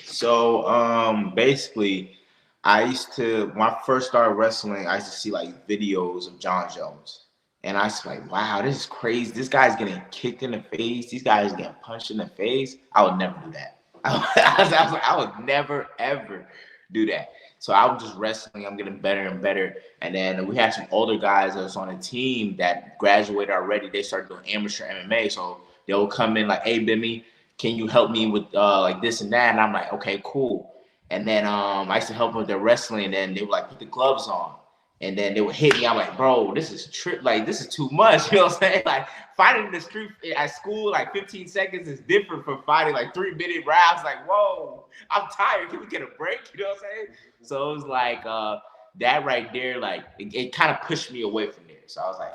So basically I used to when I first started wrestling, I used to see like videos of Jon Jones. And I was like, wow, this is crazy. This guy's getting kicked in the face. These guys getting punched in the face. I would never do that. I was like, I would never ever do that. So I was just wrestling. I'm getting better and better. And then we had some older guys that was on a team that graduated already. They started doing amateur MMA. So they'll come in like, hey, Bimmy, can you help me with like this and that? And I'm like, okay, cool. And then I used to help them with their wrestling. And then they would like put the gloves on. And then they would hit me. I'm like, bro, this is this is too much. You know what I'm saying? Like fighting in the street at school, like 15 seconds is different from fighting like 3-minute rounds. Like, whoa, I'm tired. Can we get a break? You know what I'm saying? So it was like that right there, like it kind of pushed me away from there. So I was like,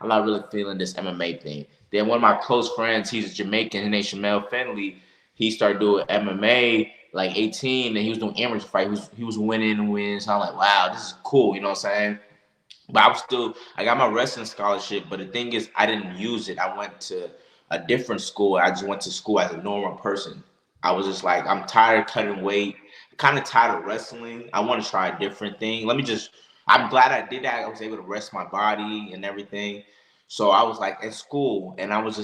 I'm not really feeling this MMA thing. Then one of my close friends, he's Jamaican, his name's Shamel Finley. He started doing MMA like 18, and he was doing amateur fight. He was winning and winning. So I'm like, wow, this is cool. You know what I'm saying? But I got my wrestling scholarship. But the thing is, I didn't use it. I went to a different school. I just went to school as a normal person. I was just like, I'm tired of cutting weight. Kind of tired of wrestling. I want to try a different thing. I'm glad I did that. I was able to rest my body and everything. So I was like at school, and I was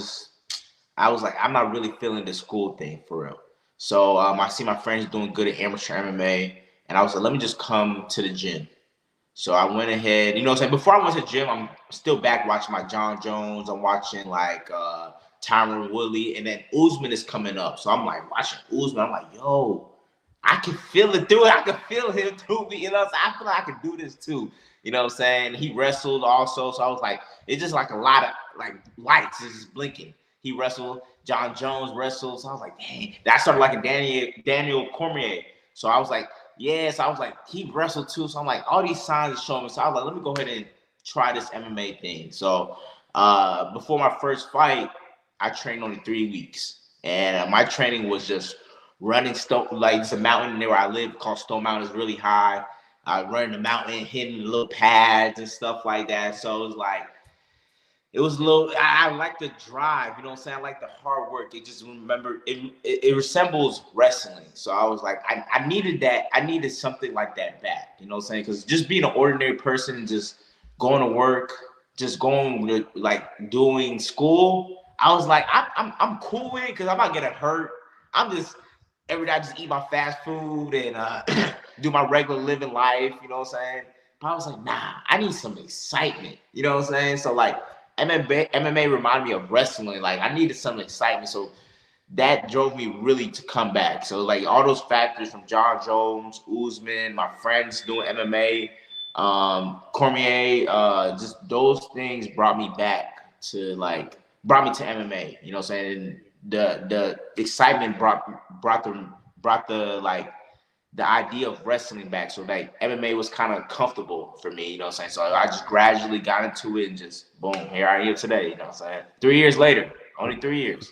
like, I'm not really feeling the school thing for real. So I see my friends doing good at amateur MMA, and I was like, let me just come to the gym. So I went ahead, you know what I'm saying? Before I went to the gym, I'm still back watching my Jon Jones. I'm watching like Tyron Woodley, and then Usman is coming up. So I'm like watching Usman. I'm like, yo, I can feel it through it. I can feel him through me. You know what I'm saying? I feel like I can do this too. You know what I'm saying? He wrestled also. So I was like, it's just like a lot of like lights is just blinking. He wrestled. Jon Jones wrestled. So I was like, dang. That started like a Daniel Cormier. So I was like, yes. I was like, he wrestled too. So I'm like, all these signs are showing me. So I was like, let me go ahead and try this MMA thing. So before my first fight, I trained only 3 weeks. And my training was just running stone, like it's a mountain near where I live called Stone Mountain. It's really high. Running the mountain, hitting little pads and stuff like that. So it was a little, I like the drive, you know what I'm saying? I like the hard work. It resembles wrestling. So I was like, I needed that. I needed something like that back, you know what I'm saying? Because just being an ordinary person, just going to work, just going to like doing school, I was like, I'm cool with it because I'm not getting hurt. I'm just, every day I just eat my fast food and do my regular living life, you know what I'm saying? But I was like, nah, I need some excitement, you know what I'm saying? So like MMA reminded me of wrestling. Like I needed some excitement. So that drove me really to come back. So like all those factors from Jon Jones, Usman, my friends doing MMA, Cormier, just those things brought me back to MMA, you know what I'm saying? And the excitement brought the like the idea of wrestling back. So like MMA was kind of comfortable for me, you know what I'm saying? So I just gradually got into it and just boom, here I am today, you know what I'm saying? 3 years later, only 3 years.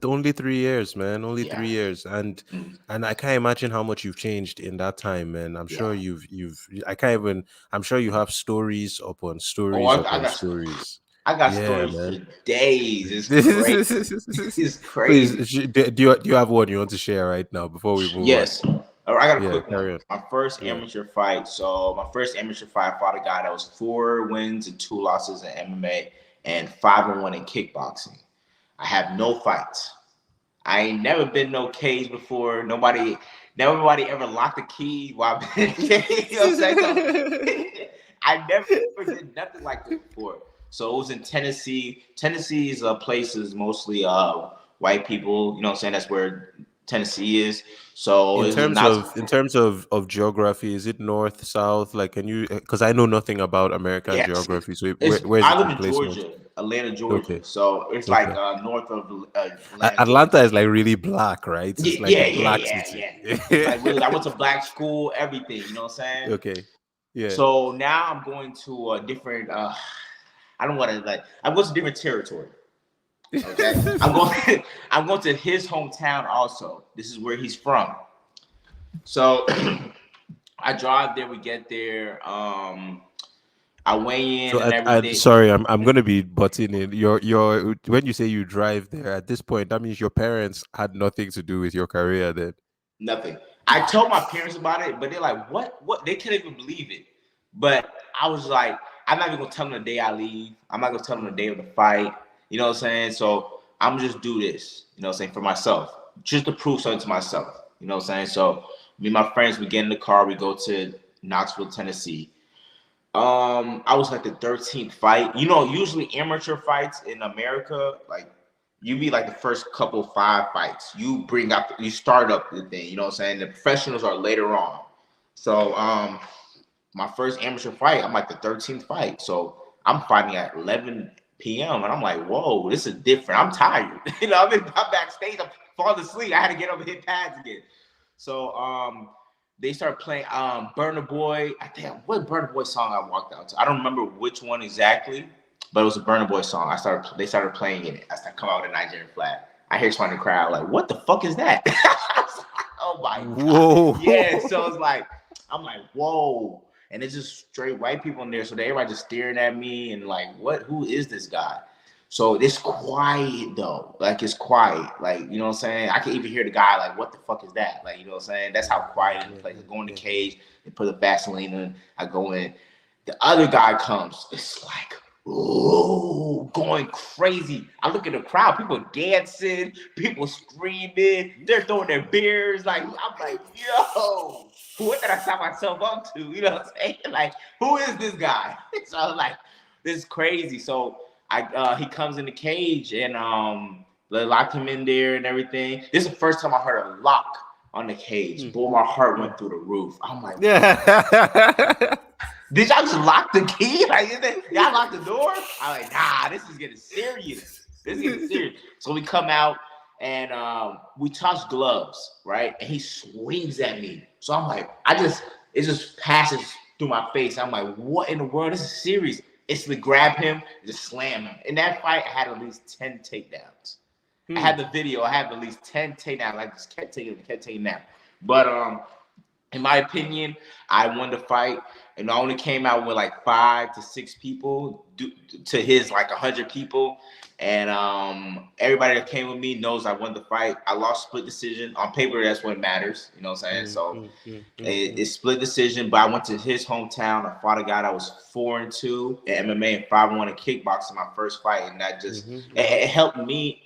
Only 3 years, man. Only 3 years. And I can't imagine how much you've changed in that time, man. I'm sure I'm sure you have stories upon stories stories. I got stories for days. It's crazy. It's crazy. Please, do you have one you want to share right now before we move yes. on? I got a quick one. My first amateur fight. So my first amateur fight, I fought a guy that was 4 wins and 2 losses in MMA and 5-1 in kickboxing. I have no fights. I ain't never been no cage before. Nobody ever locked the key while I've been in the cage. You know what I'm saying? So, I never did nothing like this before. So it was in Tennessee. Tennessee's places mostly white people. You know what I'm saying? That's where Tennessee is. So in terms of geography, is it north, south? Like, can you? Because I know nothing about American geography. So where's I the live in placement? Georgia, Atlanta, Georgia. Okay. So it's like north of Atlanta is like really black, right? It's like a black city. Like really, I went to black school, everything. You know what I'm saying? Okay. Yeah. So now I'm going to a different. I'm going to different territory. Okay, I'm going to his hometown also. This is where he's from. So I drive there. We get there. I weigh in and everything. Sorry, I'm gonna be butting in. Your when you say you drive there at this point, that means your parents had nothing to do with your career then. Nothing. I told my parents about it, but they're like, "What? What?" They couldn't even believe it. But I was like, I'm not even gonna tell them the day I leave. I'm not gonna tell them the day of the fight. You know what I'm saying? So I'm just do this. You know what I'm saying, for myself, just to prove something to myself. You know what I'm saying? So Me and my friends, we get in the car, we go to Knoxville, Tennessee. I was like the 13th fight. You know, usually amateur fights in America, like you be like the first couple 5 fights. You start up the thing, you know what I'm saying? The professionals are later on. So my first amateur fight, I'm like the 13th fight. So I'm fighting at 11 p.m. and I'm like, whoa, this is different. I'm tired. You know, I'm backstage, I'm falling asleep. I had to get up and hit pads again. So they started playing Burna Boy. I think what Burna Boy song I walked out to. I don't remember which one exactly, but it was a Burna Boy song. They started playing in it. I started coming out with a Nigerian flag. I hear someone in the crowd like, what the fuck is that? Oh my God. Whoa. Yeah, so it's like, I'm like, whoa. And it's just straight white people in there. So everybody just staring at me and like, who is this guy? So it's quiet though. Like it's quiet. Like, you know what I'm saying? I can even hear the guy like, what the fuck is that? Like, you know what I'm saying? That's how quiet it is. Like, I go in the cage, they put the Vaseline in, I go in. The other guy comes. It's like, ooh, going crazy. I look at the crowd, people dancing, people screaming, they're throwing their beers. Like, I'm like, yo, what did I sign myself up to? You know what I'm saying? Like, who is this guy? So I was like, this is crazy. So he comes in the cage and they locked him in there and everything. This is the first time I heard a lock on the cage. Boy, my heart went through the roof. I'm like, Yeah. did y'all just lock the key? Like, y'all lock the door? I'm like, nah, this is getting serious. This is getting serious. So we come out and we touch gloves, right? And he swings at me. So I'm like, it just passes through my face. I'm like, what in the world? This is serious. It's to grab him, just slam him. In that fight, I had at least 10 takedowns. I had the video. I had at least 10 takedowns. I just kept taking them. But in my opinion, I won the fight. And I only came out with like 5 to 6 people to his like 100 people. And everybody that came with me knows I won the fight. I lost split decision. On paper, that's what matters. You know what I'm saying? So it's split decision, but I went to his hometown. I fought a guy that was 4-2 in MMA and 5-1 in kickboxing my first fight. And that just it helped me.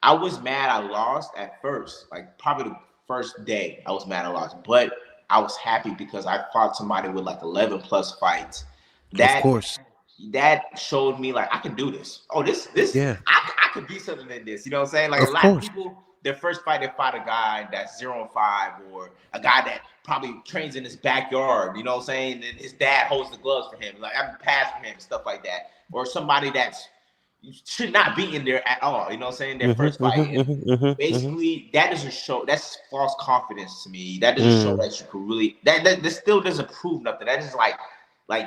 I was mad I lost at first. Like probably the first day I was mad I lost. But I was happy because I fought somebody with like 11 plus fights. Of course. That showed me like I can do this. Oh, this yeah. I could be something in this. You know what I'm saying? Like a lot of people, their first fight, they fight a guy that's 0-5 or a guy that probably trains in his backyard. You know what I'm saying? And his dad holds the gloves for him. Like I'm pass for him, stuff like that. Or somebody that's should not be in there at all. You know what I'm saying? Their first fight. Basically, that doesn't show. That's false confidence to me. That doesn't show that you could really. That still doesn't prove nothing. That is like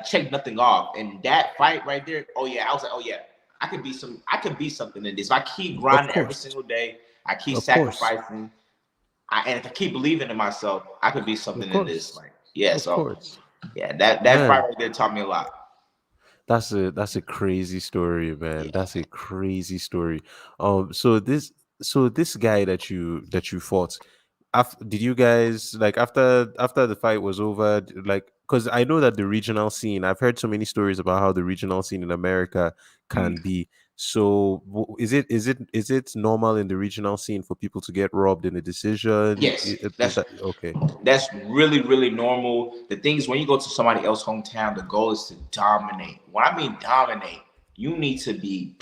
check nothing off. And that fight right there. Oh yeah, I was like, oh yeah, I could be something in this. If I keep grinding every single day, I keep sacrificing. And if I keep believing in myself, I could be something in this. Like yeah, that fight right there taught me a lot. That's a crazy story, man. That's a crazy story. So this guy that you fought, did you guys like after the fight was over, like, because I know that the regional scene, I've heard so many stories about how the regional scene in America can be. So is it normal in the regional scene for people to get robbed in a decision? Yes, okay. That's really, really normal. The thing is, when you go to somebody else's hometown, the goal is to dominate. When I mean dominate, you need to be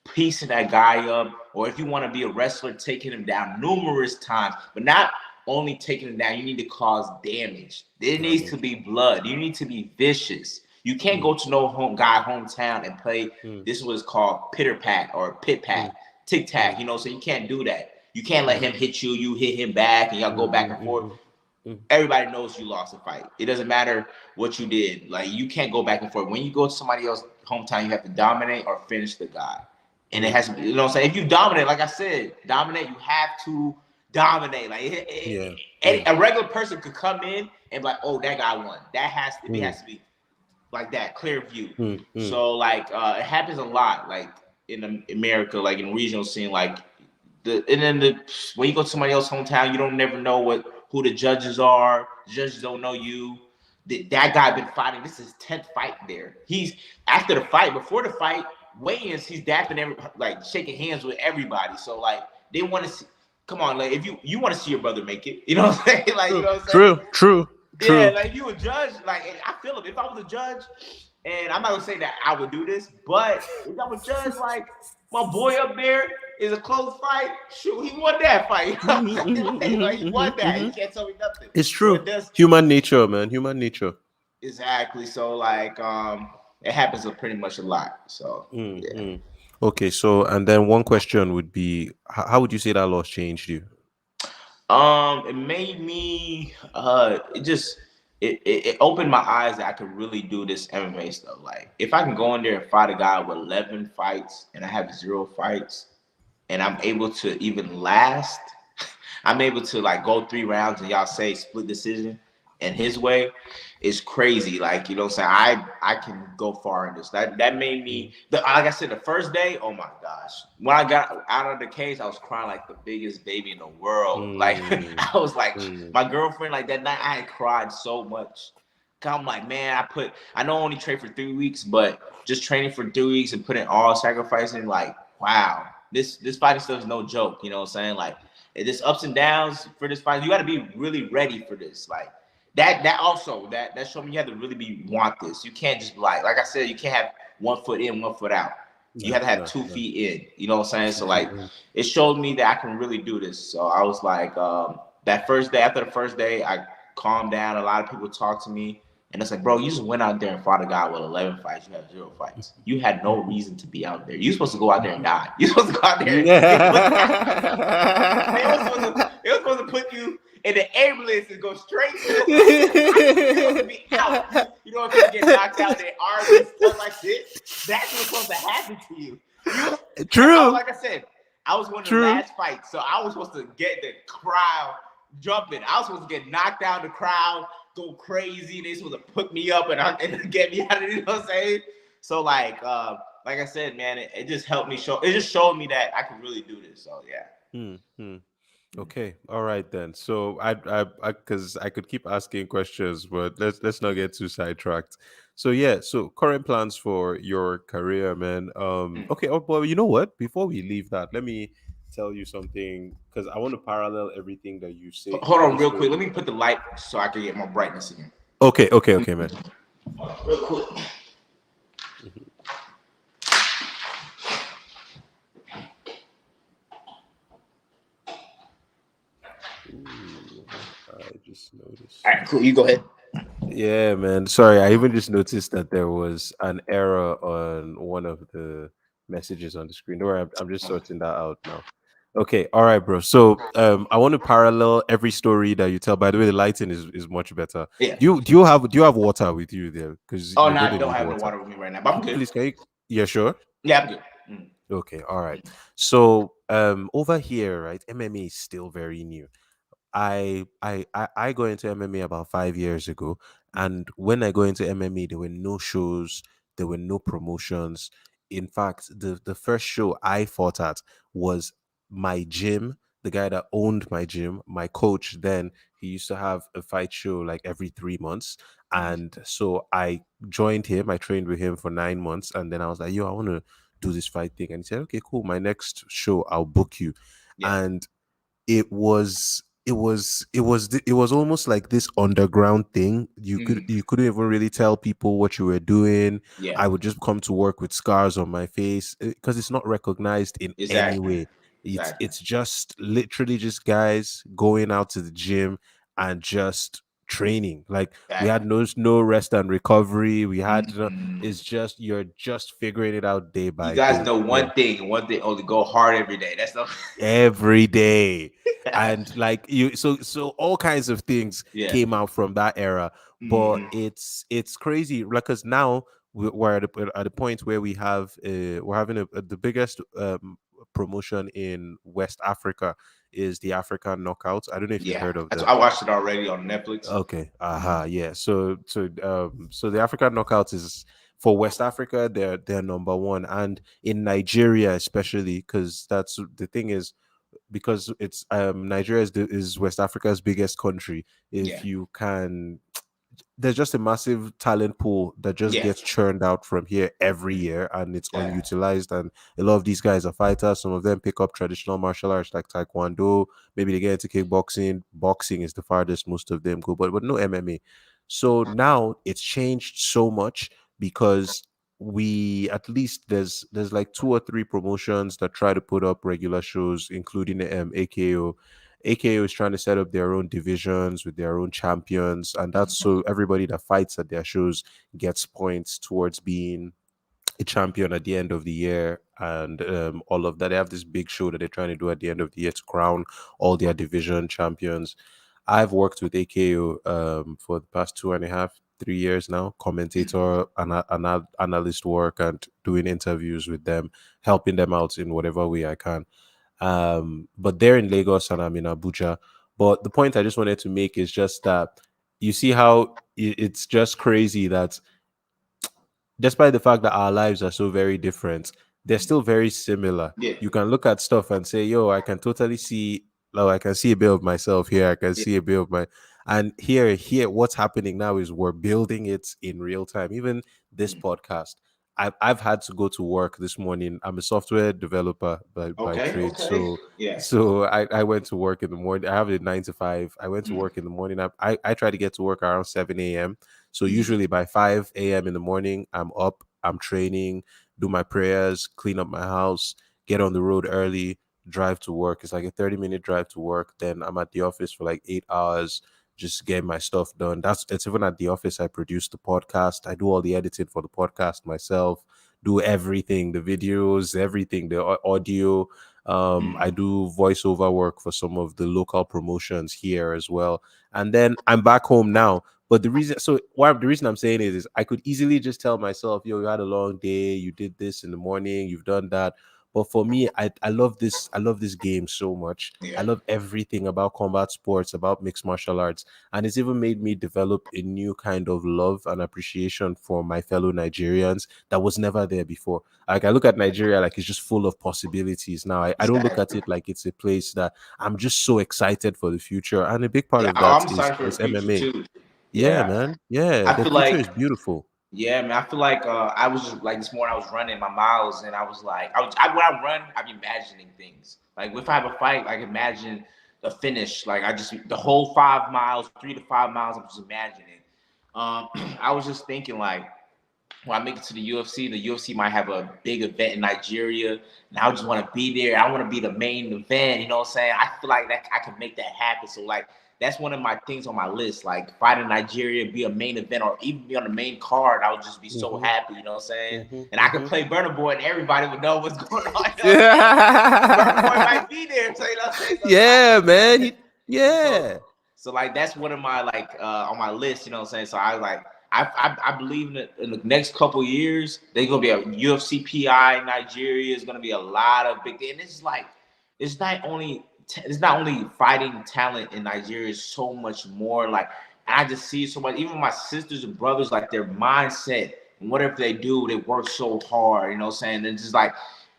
piecing that guy up, or if you want to be a wrestler, taking him down numerous times, but not only taking him down, you need to cause damage. There needs to be blood. You need to be vicious. You can't go to no hometown and play. This is what it's called pitter pat or pit pat, tic tac. You know, so you can't do that. You can't let him hit you. You hit him back, and y'all go back and forth. Everybody knows you lost a fight. It doesn't matter what you did. Like you can't go back and forth. When you go to somebody else's hometown, you have to dominate or finish the guy. And it has to be, you know what I'm saying? If you dominate, like I said, you have to dominate. Like a regular person could come in and be like, oh, that guy won. It has to be like that, clear view. So like it happens a lot, like in America, like in the regional scene, like when you go to somebody else's hometown, you don't never know who the judges are. The judges don't know you. That guy been fighting. This is his 10th fight there. He's after the fight, before the fight weigh-ins, he's dapping like shaking hands with everybody. So like they want to see, come on, like if you want to see your brother make it, you know what I'm saying? Like, you know what I'm saying? True. Yeah, like if you a judge, like I feel it. If I was a judge, and I'm not gonna say that I would do this, but if I'm a judge, like my boy up there is a close fight. Shoot, he won that fight. Like, he won that. He can't tell me nothing. It's So true. it does Human nature, man. Human nature. exactly. So like, it happens pretty much a lot. So yeah. Okay, so and then one question would be, how would you say that loss changed you? It made me it opened my eyes that I could really do this MMA stuff. Like if I can go in there and fight a guy with 11 fights and I have 0 fights and I'm able to even last, I'm able to like go 3 rounds and y'all say split decision and his way, is crazy. Like, you know what I'm saying? I can go far in this. That made me like I said, the first day, oh my gosh. When I got out of the cage, I was crying like the biggest baby in the world. Like I was like my girlfriend, like that night I had cried so much. I'm like, man, I know I only trained for 3 weeks, but just training for 3 weeks and putting all sacrificing, like, wow, this fighting stuff is no joke, you know what I'm saying? Like this ups and downs for this fight, you gotta be really ready for this. Like that also that showed me you have to really want this. You can't just be like I said, you can't have 1 foot in, 1 foot out. You have to have 2 feet in. You know what I'm saying? So like it showed me that I can really do this. So I was like, that first day, after the first day, I calmed down. A lot of people talked to me. And it's like, bro, you just went out there and fought a guy with 11 fights. You have 0 fights. You had no reason to be out there. You're supposed to go out there and die. You're supposed to go out there. They were supposed to put you in the ambulance and go straight to the supposed to be out. You know, if you get knocked out, their arms and stuff like this. That's what's supposed to happen to you. True. Like I said, I was one of the last fights, so I was supposed to get the crowd jumping. I was supposed to get knocked out, the crowd go crazy. They supposed to put me up and get me out of it. You know what I'm saying? So like I said, man, it just helped me show. It just showed me that I could really do this. So yeah. Okay, all right then. So I because I could keep asking questions, but let's not get too sidetracked. So yeah, so current plans for your career, man. Okay, oh boy, you know what? Before we leave that, let me tell you something because I want to parallel everything that you say. Hold on, real quick. Let me put the light so I can get more brightness in here. Okay, man. Real quick. I just noticed. All right, cool. You go ahead. Yeah, man. Sorry, I even just noticed that there was an error on one of the messages on the screen. Don't worry, I'm just sorting that out now. Okay, all right, bro. So I want to parallel every story that you tell. By the way, the lighting is much better. Yeah. Do you have water with you there? Because no, I don't have no water with me right now, but I'm good. Please, can you? Yeah, sure. Yeah, I'm good. Okay, all right. So over here, right, MMA is still very new. I got into MMA about 5 years ago, and when I got into MMA, there were no shows, there were no promotions. In fact, the first show I fought at was my gym. The guy that owned my gym, my coach, then he used to have a fight show like every 3 months, and so I joined him. I trained with him for 9 months, and then I was like, "Yo, I want to do this fight thing," and he said, "Okay, cool. My next show, I'll book you," and it was almost like this underground thing. You couldn't even really tell people what you were doing. I would just come to work with scars on my face because it's not recognized in any way. It's just literally just guys going out to the gym and just training. Like we had no rest and recovery. We had it's just you're just figuring it out day by day. You guys know one thing only go hard every day. That's the every day. And like so all kinds of things came out from that era. But it's crazy, like, because now we're at the point where we're having the biggest promotion in West Africa is the African Knockouts. I don't know if you've heard of that. I watched it already on Netflix. Okay. Yeah. So the African Knockouts is for West Africa. They're number one, and in Nigeria especially, because that's the thing is, because it's Nigeria is West Africa's biggest country. If you can, there's just a massive talent pool that just Yeah. gets churned out from here every year, and it's Yeah. unutilized. And a lot of these guys are fighters. Some of them pick up traditional martial arts like taekwondo. Maybe they get into kickboxing. Boxing is the farthest most of them go, but no MMA. So now it's changed so much because we at least there's like two or three promotions that try to put up regular shows, including AKO. AKO is trying to set up their own divisions with their own champions, and that's so everybody that fights at their shows gets points towards being a champion at the end of the year, and all of that. They have this big show that they're trying to do at the end of the year to crown all their division champions. I've worked with AKO for the past 2.5, 3 years now, commentator, analyst work, and doing interviews with them, helping them out in whatever way I can. But they're in Lagos and I'm in Abuja. But the point I just wanted to make is just that you see how it's just crazy that despite the fact that our lives are so very different, they're still very similar. Yeah. You can look at stuff and say, yo, I can totally see, like, I can see a bit of myself here. I can Yeah. see a bit of my, and here, what's happening now is we're building it in real time. Even this podcast, I've had to go to work this morning. I'm a software developer by Okay. trade. Okay. So, Yeah. I went to work in the morning. I have a 9 to 5. I went to Mm. work in the morning. I try to get to work around 7 a.m. So Mhm. usually by 5 a.m. in the morning, I'm up, I'm training, do my prayers, clean up my house, get on the road early, drive to work. It's like a 30-minute drive to work. Then I'm at the office for like 8 hours, just getting my stuff done. It's even at the office. I produce the podcast. I do all the editing for the podcast myself, do everything, the videos, everything, the audio. I do voiceover work for some of the local promotions here as well. And then I'm back home now, but the reason I'm saying it is I could easily just tell myself, yo, you had a long day, you did this in the morning, you've done that. But for me, I love this. I love this game so much. I Yeah. love everything about combat sports, about mixed martial arts. And it's even made me develop a new kind of love and appreciation for my fellow Nigerians that was never there before. Like I look at Nigeria like it's just full of possibilities now. I don't look at Exactly. it like it's a place that I'm just so excited for the future. And a big part Yeah. of Oh, that I'm is excited for the is future MMA. too. Yeah, Yeah. man. Yeah, I the feel future like is beautiful. Yeah, man. I feel like I was just like this morning. I was running my miles, and I was like, when I run, I'm imagining things. Like if I have a fight, like imagine the finish. Like I just the whole 5 miles, 3 to 5 miles. I'm just imagining. I was just thinking like when I make it to the UFC might have a big event in Nigeria, and I just want to be there. I want to be the main event. You know what I'm saying? I feel like that I can make that happen. So like that's one of my things on my list. Like fight in Nigeria, be a main event, or even be on the main card. I would just be so Mm-hmm. happy. You know what I'm saying? Mm-hmm. And I could play Burner Boy, and everybody would know what's going on. You know what I'm saying? Burner Boy Mm-hmm. might be there, so you know what I'm saying. So it's Yeah, man. like, so Yeah. so like that's one of my like on my list, you know what I'm saying? So I like I believe in the next couple years there's gonna be a UFC PI in Nigeria. It's gonna be a lot of big and it's like it's not only fighting talent in Nigeria, it's so much more like I just see so much, even my sisters and brothers, like their mindset and whatever they do, they work so hard, you know what I'm saying? And just like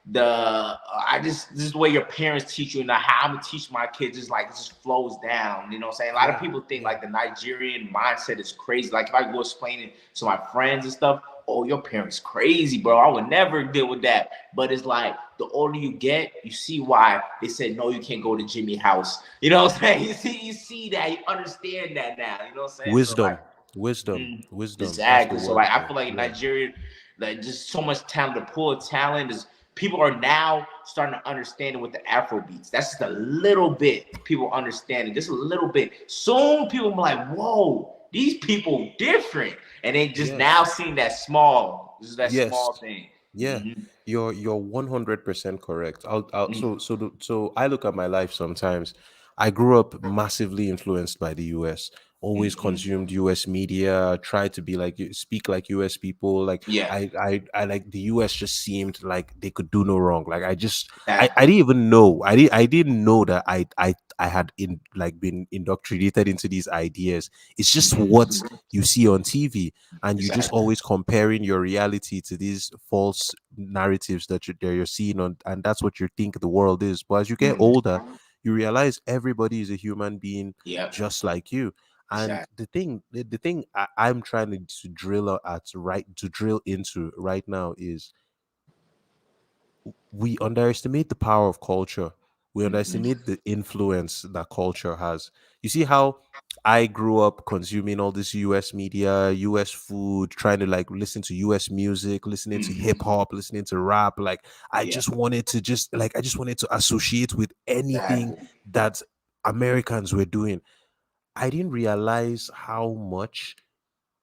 this is the way your parents teach you, and how I'm gonna teach my kids is like it just flows down. You know what I'm saying? A lot of Yeah. people think Yeah. like the Nigerian mindset is crazy. Like if I go explain it to my friends and stuff, oh, your parents crazy, bro. I would never deal with that. But it's like the older you get, you see why they said no, you can't go to Jimmy house. You know what I'm saying? You see that, you understand that now. You know what I'm saying? So like Wisdom. Wisdom. Mhm. Wisdom. That's the Exactly. So word like I there. feel like in Yeah. Nigeria, like just so much talent, the pool of talent is people are now starting to understand it with the Afro beats. That's just a little bit people understand it, just a little bit. Soon people will be like, whoa, these people different. And they just now Yes. seeing that small, just that Yes. small thing. Yeah, Mhm. you're 100% correct. Mhm. So I look at my life sometimes. I grew up massively influenced by the US. Always Mhm. consumed US media. Tried to be like speak like US people. Like Yeah, I like the US just seemed like they could do no wrong. Like I exactly. didn't even know. I didn't know that I had been indoctrinated into these ideas. It's just what Mhm. you see on TV, and you just Exactly. always comparing your reality to these false narratives that you're seeing on, and that's what you think the world is. But as you get Mhm. older, you realize everybody is a human being Yep. just like you. And Exactly. the thing I'm trying to drill into right now is we underestimate the power of culture. We Mhm. underestimate the influence that culture has. You see how I grew up consuming all this US media, US food, trying to like listen to US music, listening to hip Mhm. hop, listening to rap. Like Yeah. I just wanted to associate with anything Exactly. that Americans were doing. I didn't realize how much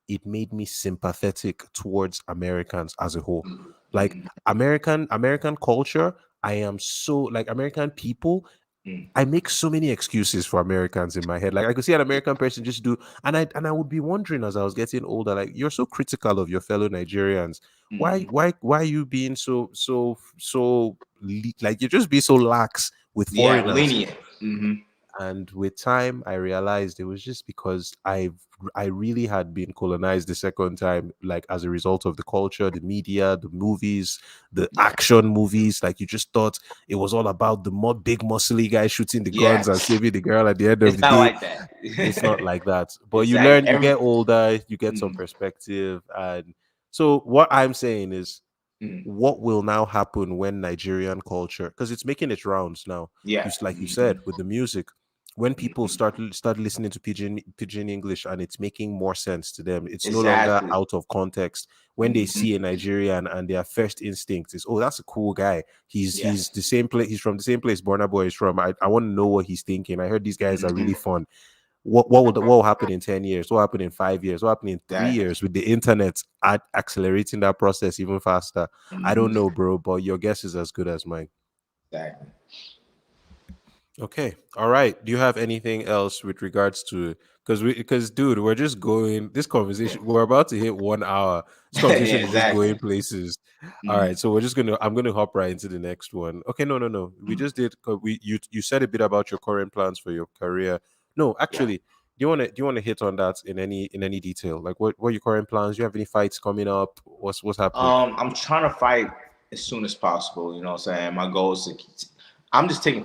it made me sympathetic towards Americans as a whole. Like Mhm. American culture, I am so like American people. Mhm. I make so many excuses for Americans in my head. Like I could see an American person just do, and I would be wondering as I was getting older, like you're so critical of your fellow Nigerians. Mhm. Why are you being like you just be so lax with Yeah, foreigners? lenient. Hmm. And with time I realized it was just because I really had been colonized the second time, like as a result of the culture, the media, the movies, the Yeah. action movies. Like you just thought it was all about the more big muscly guy shooting the Yeah. guns and saving the girl at the end of It's the not day. like that. It's not like that. But you Exactly. learn, you get older, you get some Mhm. perspective. And so what I'm saying is, Mhm. what will now happen when Nigerian culture, because it's making its rounds now. Yeah. Like you said, Mhm. with the music, when people Mhm. start listening to pidgin English and it's making more sense to them, it's no longer Exactly. out of context. When they Mhm. see a Nigerian and their first instinct is, oh, that's a cool guy. Yeah. He's the same place. He's from the same place Burna Boy is from. I want to know what he's thinking. I heard these guys are really Mhm. fun. What will happen in 10 years? What will happen in 5 years? What will happen in 3 years Exactly. with the internet accelerating that process even faster? I don't Mhm. know, bro, but your guess is as good as mine. Exactly. Okay. All right. Do you have anything else with regards to, because dude, we're just going this conversation. We're about to hit 1 hour. This Yeah, conversation is just exactly. going places. All right. Mhm. So I'm gonna hop right into the next one. Okay, no. We Mhm. just did you said a bit about your current plans for your career. No, Yeah. actually, do you want to hit on that in any detail? Like what are your current plans? Do you have any fights coming up? What's happening? I'm trying to fight as soon as possible. You know what I'm saying? My goal is to. I'm just taking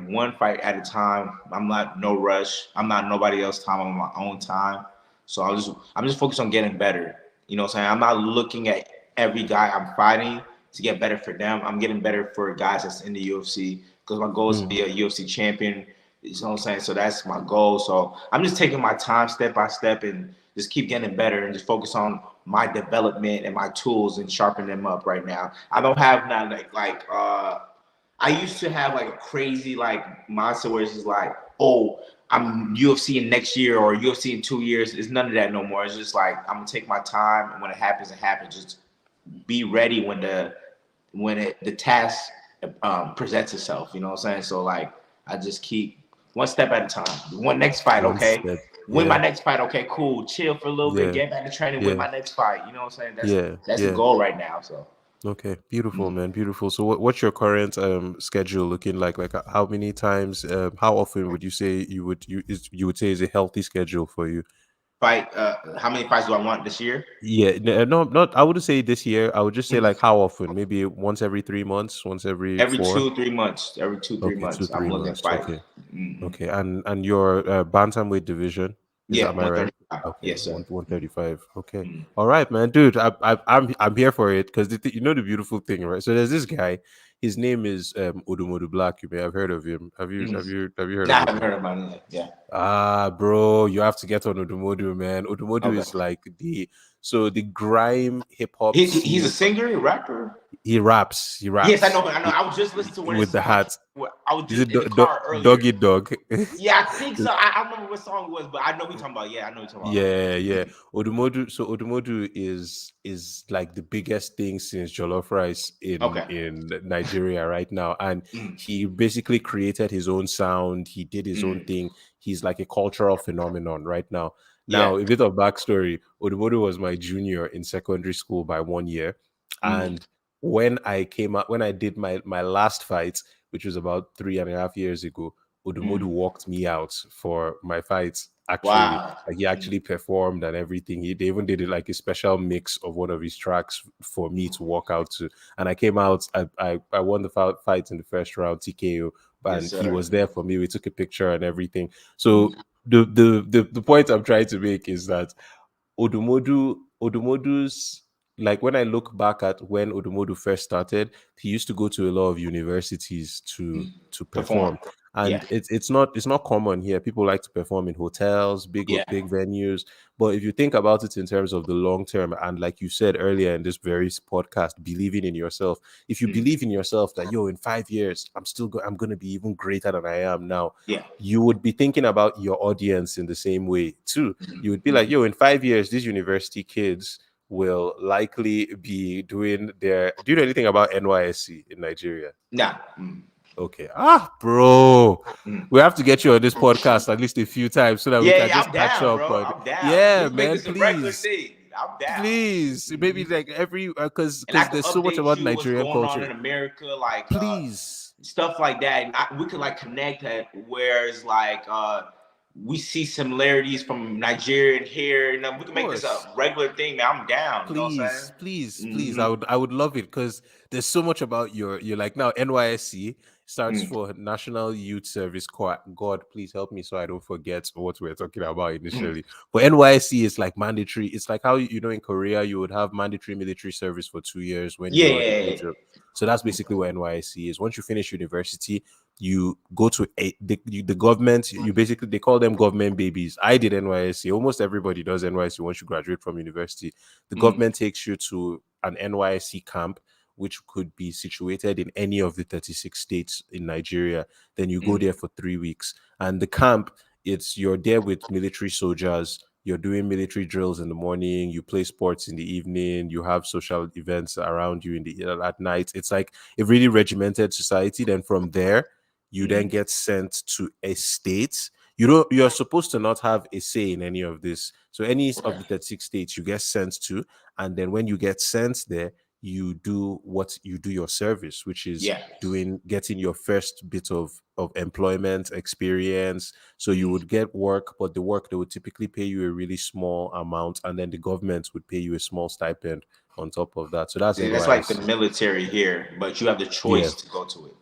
one fight at a time. I'm not no rush. I'm not nobody else time. I'm on my own time. So I'm just focused on getting better. You know what I'm saying? I'm not looking at every guy I'm fighting to get better for them. I'm getting better for guys that's in the UFC because my goal is to Mm, be a UFC champion. You know what I'm saying? So that's my goal. So I'm just taking my time step by step and just keep getting better and just focus on my development and my tools and sharpen them up right now. I don't have not I used to have like a crazy like mindset where it's just like, oh, I'm UFC in next year or UFC in 2 years. It's none of that no more. It's just like I'm gonna take my time and when it happens, it happens. Just be ready the task presents itself. You know what I'm saying? So like I just keep one step at a time. One next fight, one okay. step. Win my Yeah, next fight, okay, cool. Chill for a little bit, yeah, get back to training, win yeah, my next fight. You know what I'm saying? yeah, That's the yeah. goal right now. So Okay, beautiful, mm. man, beautiful. So, what's your current schedule looking like? Like, how many times? How often would you say you would say is a healthy schedule for you? Fight. How many fights do I want this year? Yeah, no, not. I wouldn't say this year. I would just say Mm. like how often? Maybe once every 3 months, once every Every four. 2 3 months. Every two three Okay, two months, I'm three looking at months. fight. Okay, Mm-hmm. okay, and your bantamweight division is Yeah, am I right? 135. Okay, Yes, sir. 135. Okay, Mm. all right, man, dude. I'm here for it because you know the beautiful thing, right? So there's this guy. His name is Odumodu Black. You may have heard of him. Mm. Have you heard Nah, of I him? haven't heard about it yet. Yeah. Ah, bro, you have to get on Odumodu, man. Odumodu Okay. is like the grime hip hop He's a scene. singer, a rapper. He raps. He Yes, I raps know. I know. I was just listening to one of his with the songs. hat. I was Is just it in the car earlier. doggy dog? Yeah, I think so. I don't remember what song it was, but I know what you're talking about. Yeah, I know what you're talking about. Yeah. Odumodu. So Odumodu is like the biggest thing since Jollof Rice Okay. in Nigeria right now, and Mm, he basically created his own sound. He did his own mm, thing. He's like a cultural phenomenon right now. yeah. Now, a bit of backstory: Odumodu was my junior in secondary school by 1 year, Mm, and when I did my last fight, which was about 3.5 years ago, Odumodu mm. walked me out for my fight. Actually, Wow. like he Mm, actually performed and everything. They even did it like a special mix of one of his tracks for me to walk out to. And I came out. I won the fight in the first round TKO, yes, and he sir. was there for me. We took a picture and everything. Mm, So the point I'm trying to make is that Odumodu's, like, when I look back at when Odumodu first started, he used to go to a lot of universities to Perform. perform. Yeah. And it's not common here. People like to perform in hotels, Yeah. big venues. But if you think about it in terms of the long term, and like you said earlier in this very podcast, believing in yourself. If you believe in yourself that, yo, in 5 years I'm gonna be even greater than I am now, Yeah. you would be thinking about your audience in the same way too. You would be like, yo, in 5 years, these university kids will likely be doing their. Do you know anything about NYSC in Nigeria? Nah. Okay. Bro. Mm. We have to get you on this podcast at least a few times so that we Yeah, can yeah, just I'm catch down, up. bro. But I'm down. yeah, Let's make man, this a regular please. thing. I'm down. Please. Maybe like every because And I can there's so much update about you what's Nigerian going on culture. in America, like Please. stuff like that. And we could like connect that. Whereas like we see similarities from Nigeria and here, and we can make this a regular thing. Man, I'm down. You know what I'm saying? Please. I would love it because there's so much about you're like now NYSC starts for National Youth Service Corps. God, please help me so I don't forget what we're talking about initially. But NYSC is like mandatory. It's like how in Korea you would have mandatory military service for 2 years when Yeah, you're the yeah, age of. So that's basically what NYSC is. Once you finish university, you go to the government. You basically, they call them government babies. I did NYSC. Almost everybody does NYSC once you graduate from university. The government takes you to an NYSC camp, which could be situated in any of the 36 states in Nigeria. Then you go there for 3 weeks. And the camp, you're there with military soldiers. You're doing military drills in the morning. You play sports in the evening. You have social events around you at night. It's like a really regimented society. Then from there, you then get sent to a state. You're supposed to not have a say in any of this. So any of the 36 states you get sent to, and then when you get sent there, you do your service, which is yeah. getting your first bit of employment experience. So you would get work, but the work, they would typically pay you a really small amount, and then the government would pay you a small stipend on top of that. So that's See, that's like the NYSC. military here, but you have the Yeah. choice to go to it.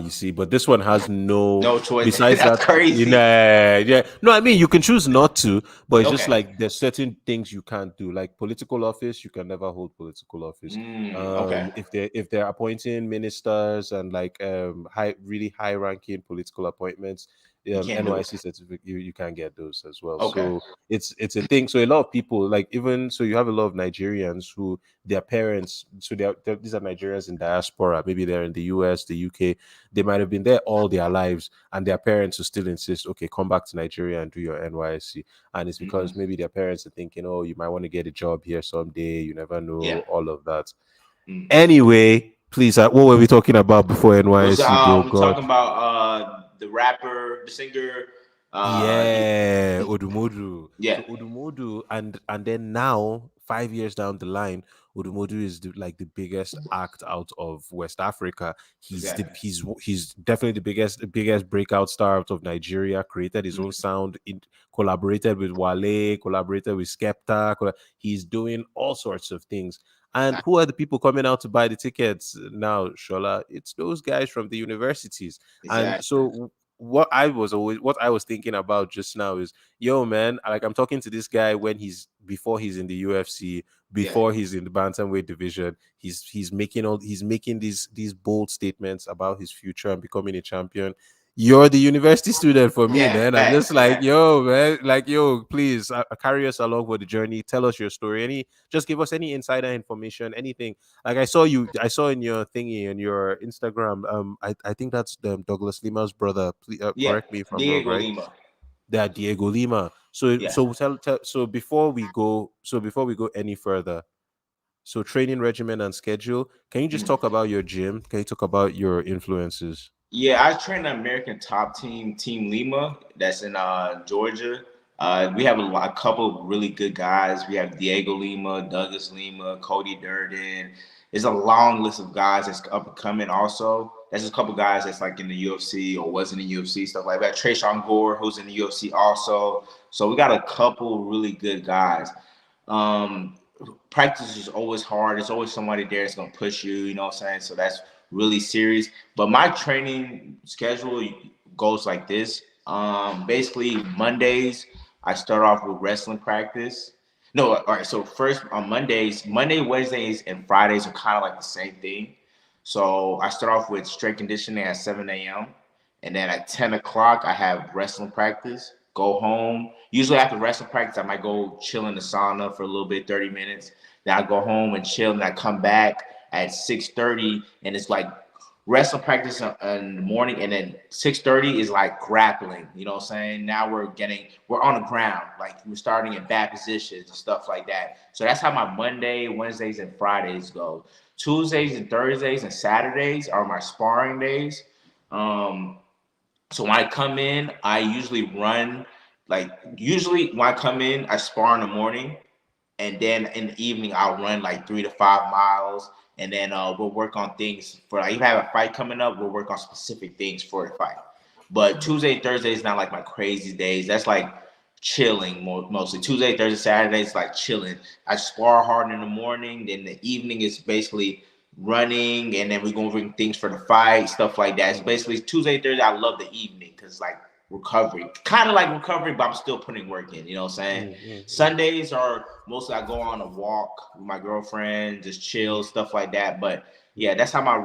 You see, but this one has no. No choice. Besides That's that, crazy. yeah. No, I mean you can choose not to, but it's just Okay. like there's certain things you can't do. Like political office, you can never hold political office. Okay. If they're appointing ministers and like really high ranking political appointments, You can't do it. NYC certificate, you can get those as well. Okay. So it's a thing. So a lot of people, like, even so, you have a lot of Nigerians who their parents, so these are Nigerians in diaspora. Maybe they're in the US, the UK. They might have been there all their lives, and their parents will still insist, okay, come back to Nigeria and do your NYSC. And it's because maybe their parents are thinking, oh, you might want to get a job here someday. You never know, Yeah. all of that. Anyway, please, what were we talking about before NYSC, bro? We're God. talking about the rapper, the singer. Odumodu. Yeah. So Odumodu, and then now 5 years down the line, Odumodu is like the biggest act out of West Africa. Exactly. He's definitely the biggest breakout star out of Nigeria. Created his own sound, collaborated with Wale, collaborated with Skepta. He's doing all sorts of things. And who are the people coming out to buy the tickets now, Shola? It's those guys from the universities. Exactly. And so what I was thinking about just now is, yo, man, like, I'm talking to this guy before he's in the UFC, before he's in the bantamweight division. He's making these bold statements about his future and becoming a champion. You're the university student for me, man. I'm just like, yo, man, like, yo, please carry us along for the journey. Tell us your story. Just give us any insider information, anything. Like, I saw in your thingy, in your Instagram. I think that's Douglas Lima's brother. Please, correct me if I'm wrong, Diego right? Lima. That Diego Lima. So Yeah. so before we go any further, so training regimen and schedule. Can you just talk about your gym? Can you talk about your influences? Yeah, I train the American top team, Team Lima, that's in Georgia. We have a couple of really good guys. We have Diego Lima, Douglas Lima, Cody Durden. There's a long list of guys that's up and coming also. There's just a couple guys that's like in the UFC or was in the UFC, stuff like that. Trayshawn Gore, who's in the UFC also. So we got a couple really good guys. Practice is always hard. There's always somebody there that's going to push you, you know what I'm saying? So that's really serious. But my training schedule goes like this. Basically Mondays I start off with wrestling practice. No, all right. So first on Monday, Wednesdays, and Fridays are kind of like the same thing. So I start off with strength conditioning at 7 a.m. And then at 10 o'clock I have wrestling practice. Go home. Usually after wrestling practice, I might go chill in the sauna for a little bit, 30 minutes. Then I go home and chill, and I come back at 6:30, and it's like wrestling practice in the morning, and then 6:30 is like grappling. You know what I'm saying? Now we're on the ground, like we're starting in bad positions and stuff like that. So that's how my Monday, Wednesdays, and Fridays go. Tuesdays and Thursdays and Saturdays are my sparring days. So when I come in, I usually run. Like usually when I come in, I spar in the morning, and then in the evening I'll run like 3 to 5 miles, and then we'll work on things for like if I have a fight coming up, we'll work on specific things for the fight. But Tuesday, Thursday is not like my crazy days. That's like chilling mostly. Tuesday, Thursday, Saturday is like chilling. I spar hard in the morning, then the evening is basically running, and then we're gonna bring things for the fight, stuff like that. It's basically Tuesday, Thursday. I love the evening because like recovery, kind of like recovery, but I'm still putting work in. You know what I'm saying? Sundays are mostly I go on a walk with my girlfriend, just chill, stuff like that. But yeah, that's how my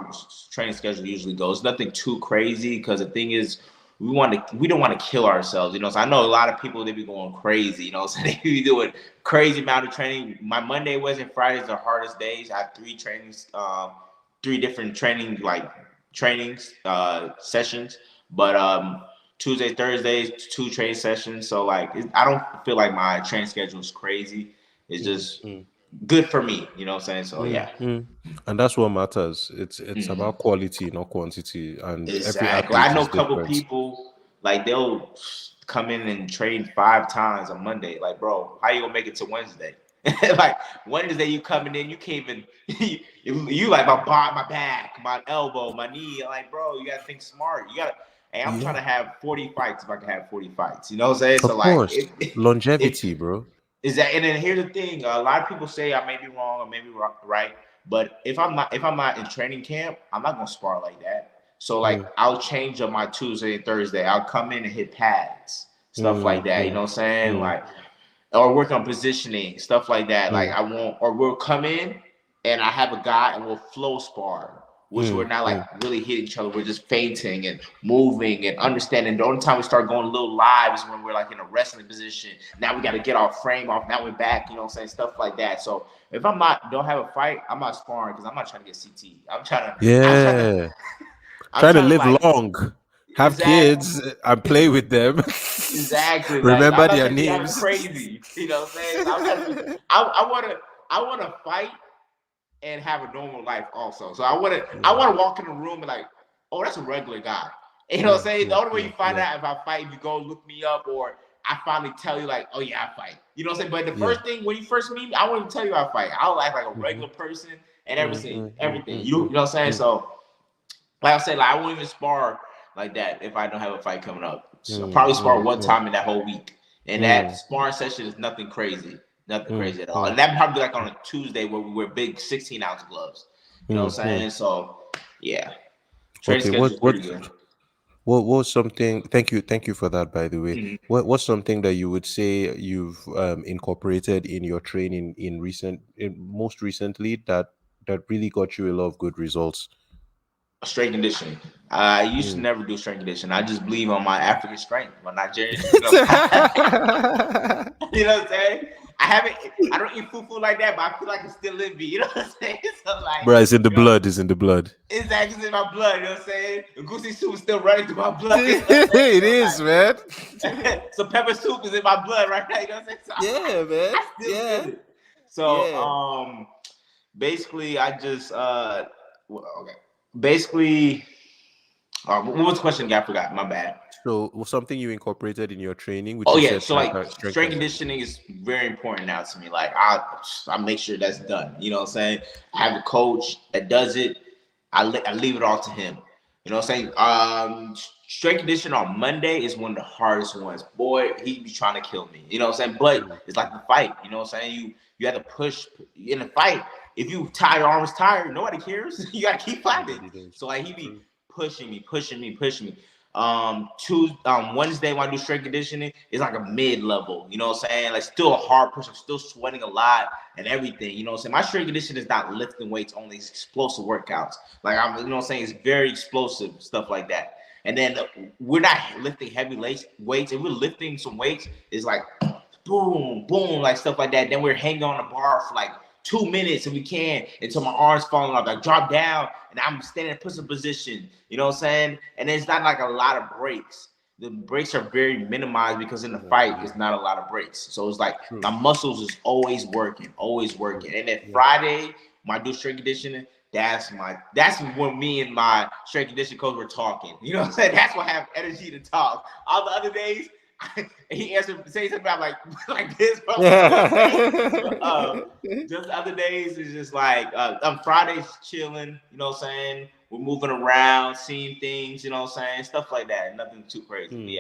training schedule usually goes. Nothing too crazy because the thing is, we don't want to kill ourselves. You know, so I know a lot of people they be going crazy. You know, so they be doing crazy amount of training. My Monday, Wednesday, and Fridays are the hardest days. I have 3 different trainings sessions. But Tuesday, Thursdays, 2 training sessions. So like, I don't feel like my training schedule is crazy. It's just good for me. You know what I'm saying? So yeah. And that's what matters. It's about quality, not quantity. And Exactly. every I athlete know is a couple different. people like they'll come in and train 5 times on Monday. Like, bro, how you gonna make it to Wednesday? Like Wednesday, you coming in, you can't even you like my back, my elbow, my knee. Like, bro, you gotta think smart. You gotta. Hey, I'm trying to have 40 fights if I can have 40 fights. You know what I'm saying? Of So like, course, longevity, bro. is that, and then here's the thing: a lot of people say I may be wrong or maybe right, but if I'm not in training camp, I'm not gonna spar like that. So like, I'll change up my Tuesday and Thursday. I'll come in and hit pads, stuff like that. You know what I'm saying? Like, or work on positioning, stuff like that. Like I won't, or we'll come in and I have a guy and we'll flow spar, which we're not like really hitting each other. We're just feinting and moving and understanding. The only time we start going a little live is when we're like in a wrestling position. Now we got to get our frame off. Now we're back, you know what I'm saying? Stuff like that. So if don't have a fight, I'm not sparring because I'm not trying to get CT. I'm trying to to live like, long, have kids, and play with them. Exactly. Like Remember I'm not their trying to be having names. crazy. You know what I'm saying? So I wanna fight and have a normal life also. So I wanna walk in the room and like, oh, that's a regular guy. You know what I'm saying? The only way you find out if I fight, if you go look me up, or I finally tell you like, oh yeah, I fight. You know what I'm saying? But the first thing when you first meet me, I won't even tell you I fight. I'll act like a regular person and everything. You know what I'm saying? So like I said, like I won't even spar like that if I don't have a fight coming up. So I'll probably spar one time in that whole week. And that sparring session is nothing crazy. Nothing crazy at all. And that probably like on a Tuesday where we wear big 16-ounce gloves. You know what I'm saying? So yeah. Training schedule is pretty good. What was something? Thank you for that. By the way, what's something that you would say you've incorporated in your training most recently that really got you a lot of good results? Strength conditioning. I used to never do strength conditioning. I just believe on my African strength, my Nigerian. You know what I'm saying? I don't eat fufu like that, but I feel like it's still in me. You know what I'm saying? So like, bro, it's in the blood. It's in the blood. It's actually in my blood. You know what I'm saying? The goosey soup is still running through my blood. It is, man. So pepper soup is in my blood right now. You know what I'm saying? So man. I still feel it. So basically, I just okay. Basically, what was the question? I forgot. My bad. So, was something you incorporated in your training? So like strength conditioning is very important now to me. Like I make sure that's done. You know what I'm saying? I have a coach that does it. I leave it all to him. You know what I'm saying? Strength conditioning on Monday is one of the hardest ones. Boy, he be trying to kill me. You know what I'm saying? But it's like the fight. You know what I'm saying? You have to push in a fight. If you tie your arms tired, nobody cares. You gotta keep fighting. So like he be pushing me. Wednesday when I do strength conditioning is like a mid-level, you know what I'm saying? Like still a hard push, I'm still sweating a lot and everything, you know what I'm saying? My strength conditioning is not lifting weights only, it's explosive workouts. Like I'm, you know what I'm saying? It's very explosive stuff like that. And then we're not lifting heavy weights. If we're lifting some weights, it's like boom, boom, like stuff like that. Then we're hanging on the bar for like 2 minutes if we can until my arms falling off. Like drop down and I'm standing in push-up position. You know what I'm saying? And it's not like a lot of breaks. The breaks are very minimized because in the fight, it's not a lot of breaks. So it's like my muscles is always working. And then Friday, when I do strength conditioning, that's when me and my strength conditioning coach were talking. You know what I'm saying? That's when I have energy to talk. All the other days, he answered, say something about like this. Just other days is just like on Fridays chilling. You know what I'm saying? We're moving around, seeing things. You know what I'm saying? Stuff like that. Nothing too crazy.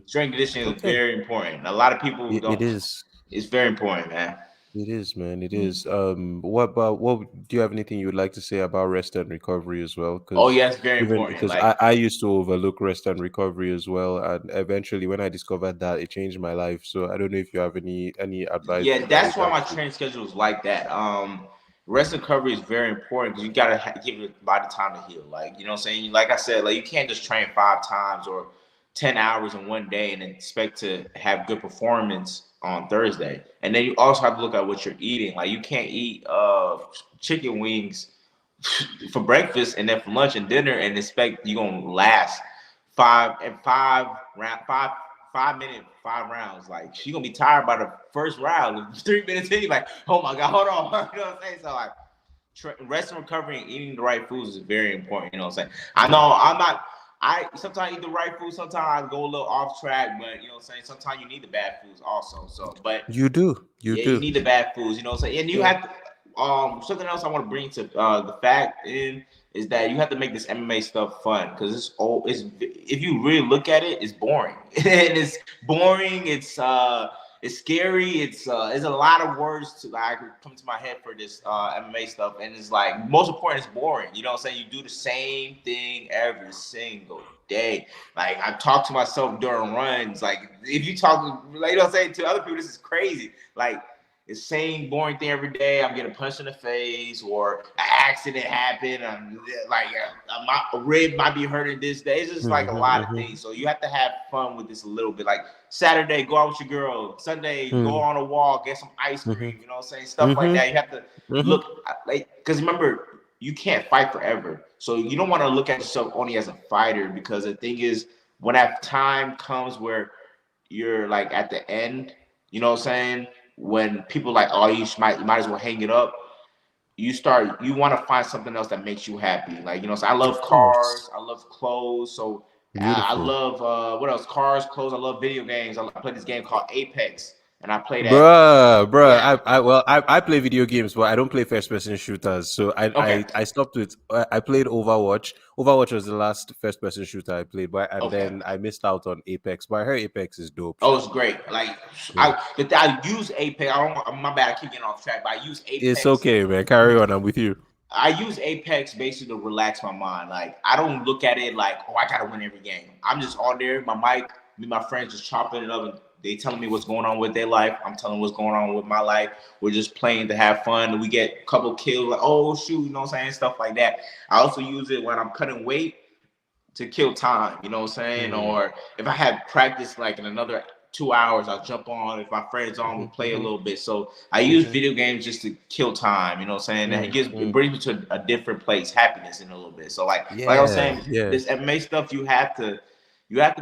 Strength conditioning is very important. A lot of people don't. It is. It's very important, man. It is, man. It is. What do you have anything you would like to say about rest and recovery as well? Yes, very important. Because I used to overlook rest and recovery as well, and eventually when I discovered that, it changed my life. So I don't know if you have any advice. Yeah, that's why my training schedule is like that. Rest and recovery is very important because you gotta give your body time to heal. Like, you know what I'm saying? Like I said, like you can't just train 5 times or 10 hours in one day and expect to have good performance on Thursday. And then you also have to look at what you're eating. Like you can't eat chicken wings for breakfast and then for lunch and dinner and expect you're gonna last 5 rounds. Like you're gonna be tired by the first round. 3 minutes in, you're like, oh my god, hold on. You know what I'm saying? So like rest and recovery and eating the right foods is very important. You know what I'm saying? I know I sometimes eat the right food, sometimes I go a little off track, but you know what I'm saying? Sometimes you need the bad foods also. So, but you do. You need the bad foods, you know what I'm saying? And you have to, something else I want to bring to the fact is that you have to make this MMA stuff fun because if you really look at it, it's boring. And it's boring, it's scary. It's a lot of words to like come to my head for this MMA stuff, and it's like most important, it's boring. You know what I'm saying? You do the same thing every single day. Like I talk to myself during runs. Like if you talk, like, you know what I'm saying, to other people, this is crazy. Like the same boring thing every day. I'm getting punched in the face, or an accident happened. My rib might be hurting this day. It's just like a lot of things. So you have to have fun with this a little bit. Like Saturday, go out with your girl. Sunday, go on a walk, get some ice cream. You know what I'm saying? Stuff like that. You have to look like, because remember, you can't fight forever. So you don't want to look at yourself only as a fighter, because the thing is, when that time comes where you're like at the end, you know what I'm saying? When people like, oh, you might as well hang it up. You want to find something else that makes you happy. Like, you know, so I love cars, I love clothes. So I love what else? Cars, clothes. I love video games. I play this game called Apex, and I play that. Bruh. Yeah. I play video games, but I don't play first person shooters. So I stopped with. I played Overwatch. Overwatch was the last first person shooter I played, then I missed out on Apex. But I heard Apex is dope. Oh, it's great. Like I use Apex. My bad. I keep getting off track, but I use Apex. It's okay, man. Carry on. I'm with you. I use Apex basically to relax my mind. Like I don't look at it like, oh, I gotta win every game. I'm just on there, my mic, me and my friends just chopping it up, and they telling me what's going on with their life. I'm telling what's going on with my life. We're just playing to have fun. And we get a couple kills, like, oh shoot, you know what I'm saying? Stuff like that. I also use it when I'm cutting weight to kill time, you know what I'm saying? Or if I have practice like in another 2 hours, I'll jump on. If my friend's on, we'll play a little bit. So I use video games just to kill time, you know what I'm saying? And it brings me to a different place, happiness in a little bit. So like I was saying, this MMA stuff, you have to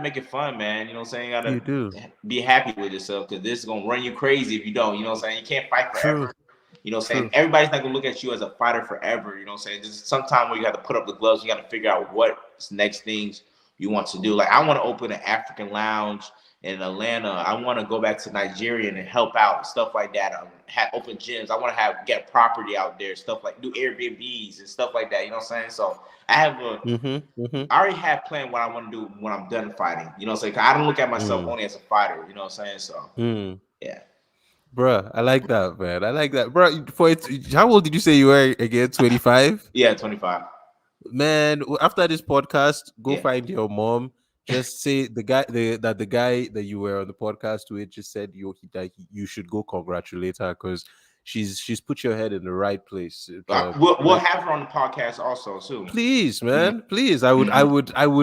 make it fun, man. You know what I'm saying? You gotta be happy with yourself, because this is gonna run you crazy if you don't. You know what I'm saying? You can't fight forever. You know what I'm saying? Everybody's not gonna look at you as a fighter forever. You know what I'm saying? Just sometime where you got to put up the gloves, you got to figure out what's next things you want to do. Like I want to open an African lounge in Atlanta. I want to go back to Nigerian and help out, stuff like that. Have open gyms. I want to get property out there, stuff like do Airbnbs and stuff like that. You know what I'm saying? So I have I already have planned what I want to do when I'm done fighting. You know what I'm saying? 'Cause I don't look at myself only as a fighter. You know what I'm saying? So yeah. Bruh, I like that, man. I like that. Bruh, how old did you say you were again? 25? Yeah, 25. Man, after this podcast, go find your mom, Just say the guy that you were on the podcast with just said that you should go congratulate her because she's put your head in the right place. We'll have her on the podcast also soon. Please, Mhm. man, please. I would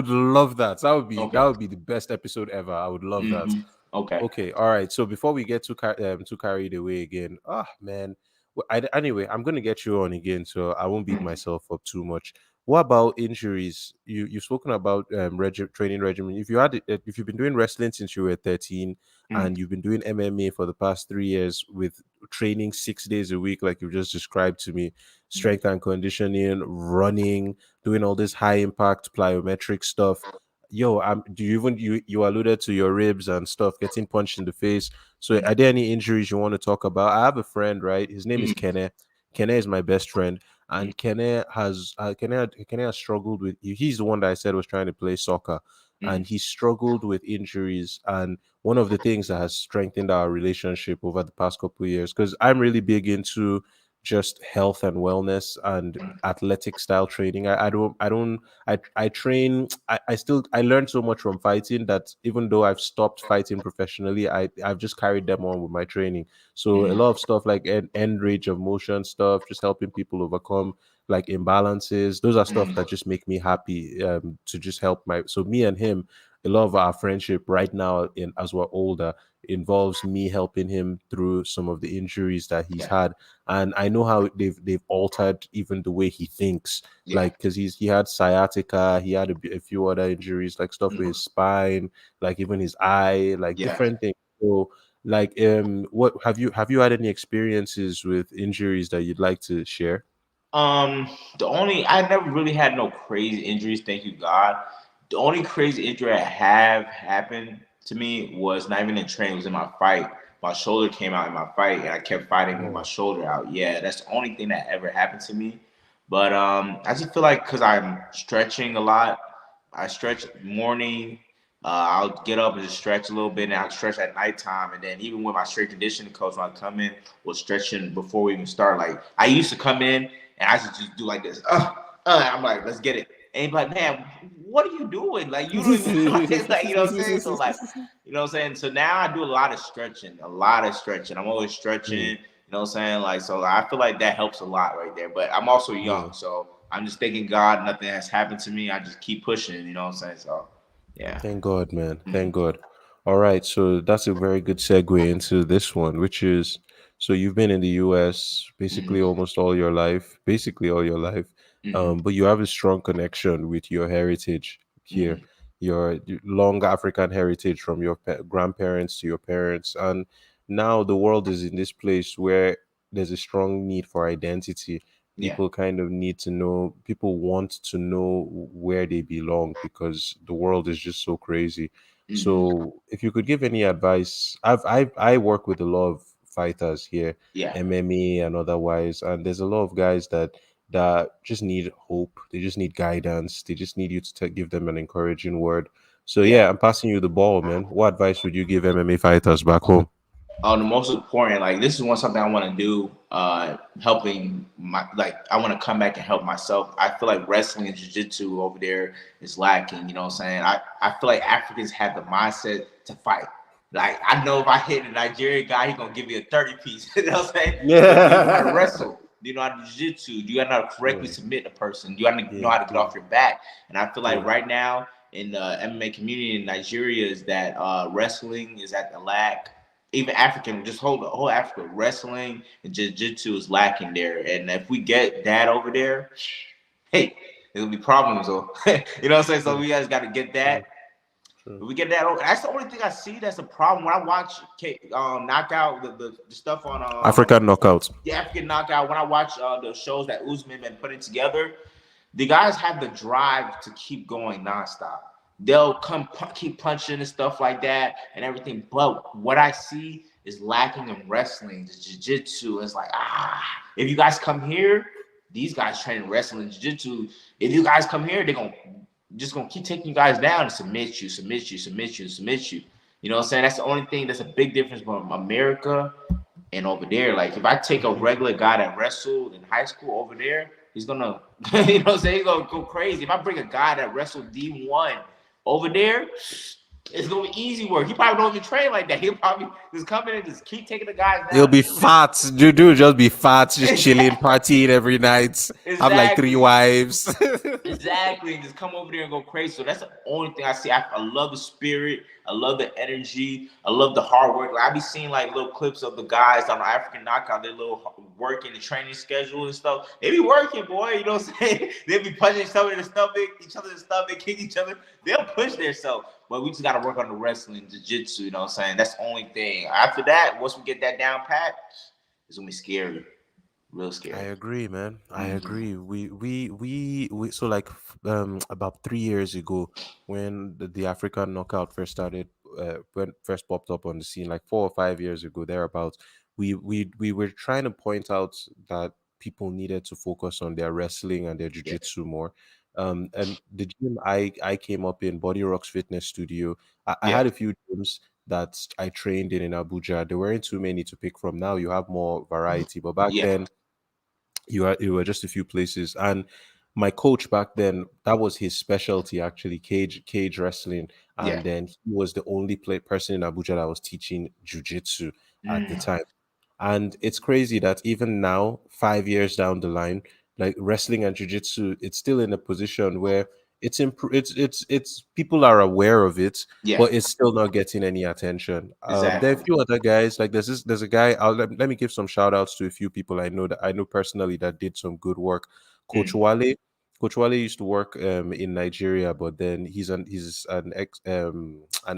love that. That Okay. would be the best episode ever. I would love that. Okay. Okay, all right. So before we get too carried away again, man. Well, anyway, I'm gonna get you on again, so I won't beat myself up too much. What about injuries? You've spoken about training regimen. If you've been doing wrestling since you were 13, Mhm. and you've been doing MMA for the past 3 years with training 6 days a week, like you've just described to me, strength and conditioning, running, doing all this high impact plyometric stuff. Yo, do you even you alluded to your ribs and stuff getting punched in the face. So are there any injuries you want to talk about? I have a friend, right? His name is Mhm. Kenne. Kenne is my best friend, Mhm. and Kenne has struggled with. He's the one that I said was trying to play soccer, Mhm. and he struggled with injuries. And one of the things that has strengthened our relationship over the past couple of years, because I'm really big into just health and wellness and athletic style training. I train. I learned so much from fighting that even though I've stopped fighting professionally, I've just carried them on with my training. So a Mhm. lot of stuff like end range of motion stuff, just helping people overcome like imbalances. Those are stuff Mhm. that just make me happy, to just help my. So me and him, a lot of our friendship right now, in as we're older, involves me helping him through some of the injuries that he's Yeah. had, and I know how they've altered even the way he thinks. Yeah. Like, because he had sciatica, he had a few other injuries, like stuff with Mhm. his spine, like even his eye, like Yeah. different things. So, like, what have you had any experiences with injuries that you'd like to share? I never really had no crazy injuries, thank you God. The only crazy injury I have happened to me was not even in training, it was in my fight. My shoulder came out in my fight and I kept fighting with my Oh, shoulder out. Yeah, that's the only thing that ever happened to me. But I just feel like because I'm stretching a lot, I stretch morning. I'll get up and just stretch a little bit, and I'll stretch at nighttime. And then even with my strength conditioning coach, when I come in, was stretching before we even start. Like I used to come in and I should just do like this. I'm like, let's get it. And he'd be like, man, what are you doing? Like, you don't even like, you know what I'm saying? So like, you know what I'm saying? So now I do a lot of stretching, a lot of stretching. I'm always stretching, mm, you know what I'm saying? Like, so I feel like that helps a lot right there. But I'm also yeah. young, so I'm just thanking God nothing has happened to me. I just keep pushing, you know what I'm saying? So yeah. Thank God, man. Mhm. Thank God. All right, so that's a very good segue into this one, which is, so you've been in the US basically Mhm. almost all your life, basically all your life, Mhm. but you have a strong connection with your heritage here, Mhm. your long African heritage from your grandparents to your parents, and now the world is in this place where there's a strong need for identity. Yeah. People want to know where they belong because the world is just so crazy. Mhm. So if you could give any advice, I work with a lot of fighters here, Yeah. MMA and otherwise, and there's a lot of guys that just need hope, they just need guidance, they just need you to give them an encouraging word. So Yeah. yeah, I'm passing you the ball, man. What advice would you give MMA fighters back home? The most important, like this is one something I want to do. Helping my like I want to come back and help myself. I feel like wrestling and jiu-jitsu over there is lacking. You know what I'm saying? I feel like Africans have the mindset to fight. Like I know if I hit a Nigerian guy, he's gonna give me a 30 piece. You know what I'm saying? But do you know how to Yeah. wrestle? Do you know how to jiu-jitsu? Do you know how to correctly Yeah, submit a person? Do you know yeah, how to get yeah, off your back? And I feel like yeah. right now in the MMA community in Nigeria is that wrestling is at the lack, even African, just whole Africa, wrestling and jiu-jitsu is lacking there. And if we get that over there, hey, there'll be problems. Though. You know what I'm saying? So True, we guys got to get true, that. true. If we get that over, that's the only thing I see that's a problem when I watch knockout the stuff on African knockout. the African knockout. When I watch the shows that Usman been putting together, the guys have the drive to keep going nonstop. They'll keep punching and stuff like that and everything. But what I see is lacking in wrestling, the jiu-jitsu. It's like, if you guys come here, these guys training wrestling and jiu-jitsu. If you guys come here, they're gonna keep taking you guys down and submit you, submit you, submit you, submit you. You know what I'm saying? That's the only thing that's a big difference from America and over there. Like if I take a regular guy that wrestled in high school over there, he's gonna, you know what I'm saying? He's gonna go crazy. If I bring a guy that wrestled D1 Over there, it's gonna be easy work. He probably don't even train like that. He'll probably just come in and just keep taking the guys He'll down. be fat. Dude, just be fat, just chilling, partying every night. Have like three Exactly. wives. Exactly, and just come over there and go crazy. So that's the only thing I see. I love the spirit. I love the energy. I love the hard work. Like I be seeing like little clips of the guys on the African Knockout. Their little work in the training schedule and stuff. They be working, boy. You know what I'm saying? They be punching each other in the stomach, kick each other. They'll push themselves. But we just gotta work on the wrestling, jiu-jitsu. You know what I'm saying? That's the only thing. After that, once we get that down pat, it's gonna be scary, real I scary. agree, man. I Mm-hmm. agree. We so like about 3 years ago when the African knockout first started, when first popped up on the scene, like 4 or 5 years ago, thereabouts, we were trying to point out that people needed to focus on their wrestling and their Yeah, jujitsu more. And the gym I came up in, Body Rocks Fitness Studio, I yeah. had a few gyms that I trained in Abuja. There weren't too many to pick from. Now you have more variety, but back Yeah. then you were just a few places. And my coach back then, that was his specialty actually, cage wrestling. Yeah. And then he was the only person in Abuja that was teaching jujitsu at the Mm. time. And it's crazy that even now, 5 years down the line, like wrestling and jiu-jitsu, it's still in a position where it's people are aware of it, Yeah. but it's still not getting any attention. There are a Exactly. few other guys, like there's a guy. Let me give some shout outs to a few people I know personally that did some good work. Coach Mm. Wale. Coach Wale used to work in Nigeria, but then he's an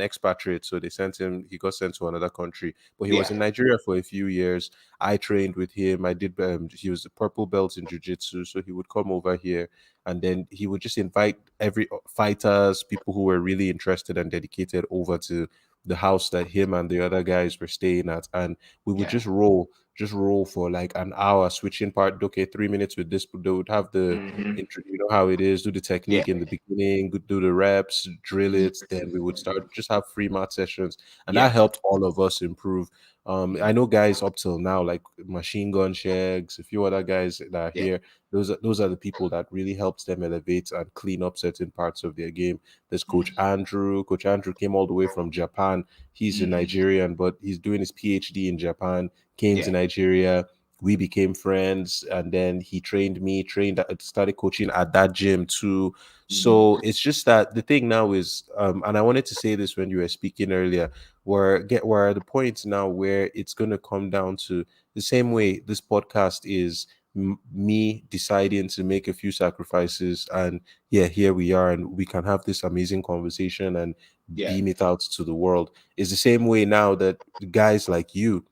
expatriate, so they sent him. He got sent to another country, but he was Yeah. in Nigeria for a few years. I trained with him. I did. He was a purple belt in jiu-jitsu, so he would come over here, and then he would just invite every fighters, people who were really interested and dedicated, over to the house that him and the other guys were staying at, and we would Yeah. just roll for like an hour, switching part. Okay, 3 minutes with this. They would have the Mm-hmm. intro, you know how it is. Do the Yeah. technique in the beginning, do the reps, drill Mhm. it. Then we would start just have free mat sessions, and Yeah. that helped all of us improve. I know guys up till now, like Machine Gun Shags, a few other guys that are Yeah. here. Those are the people that really helps them elevate and clean up certain parts of their game. There's Coach Andrew. Coach Andrew came all the way from Japan. He's a Mm-hmm. Nigerian, but he's doing his PhD in Japan. Came to Yeah. Nigeria. We became friends, and then he trained me. Started coaching at that gym too. So Mm-hmm. it's just that the thing now is, and I wanted to say this when you were speaking earlier, we're at the point now where it's going to come down to the same way this podcast is me deciding to make a few sacrifices, and yeah, here we are, and we can have this amazing conversation and Yeah. beam it out to the world. It's the same way now that guys like you,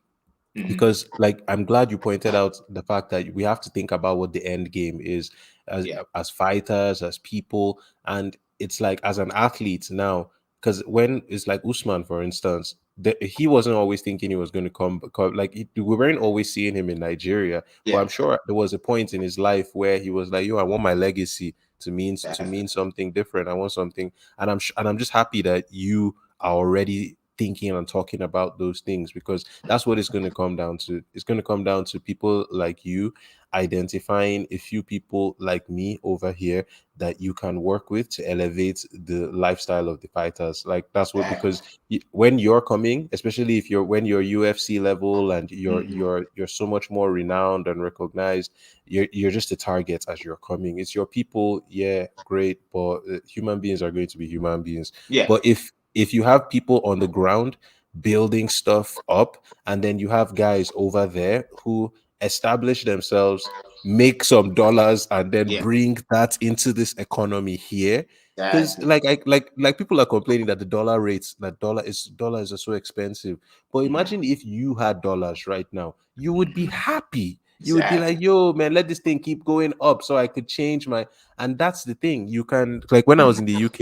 Mm-hmm. because like I'm glad you pointed out the fact that we have to think about what the end game is Yeah. as fighters, as people. And it's like as an athlete now, because when it's like Usman, for instance, he wasn't always thinking he was going to like we weren't always seeing him in Nigeria, but Yeah. I'm sure there was a point in his life where he was like, yo, I want my legacy to Exactly. mean something different. I want something. And I'm just happy that you are already thinking and talking about those things, because that's what it's going to come down to. It's going to come down to people like you identifying a few people like me over here that you can work with to elevate the lifestyle of the fighters. Like that's what, Exactly. because when you're coming, especially if when you're UFC level and Mm-hmm. you're so much more renowned and recognized, you're just a target as you're coming. It's your people, yeah, great, but human beings are going to be human beings. Yeah. But if you have people on the ground building stuff up, and then you have guys over there who establish themselves, make some dollars, and then Yeah. bring that into this economy here. Because Exactly. like people are complaining that the dollar is so expensive. But Mm-hmm. imagine if you had dollars right now, you would be happy. You would be Exactly. like, yo, man, let this thing keep going up so I could change my. And that's the thing. You can, like, when I was in the UK,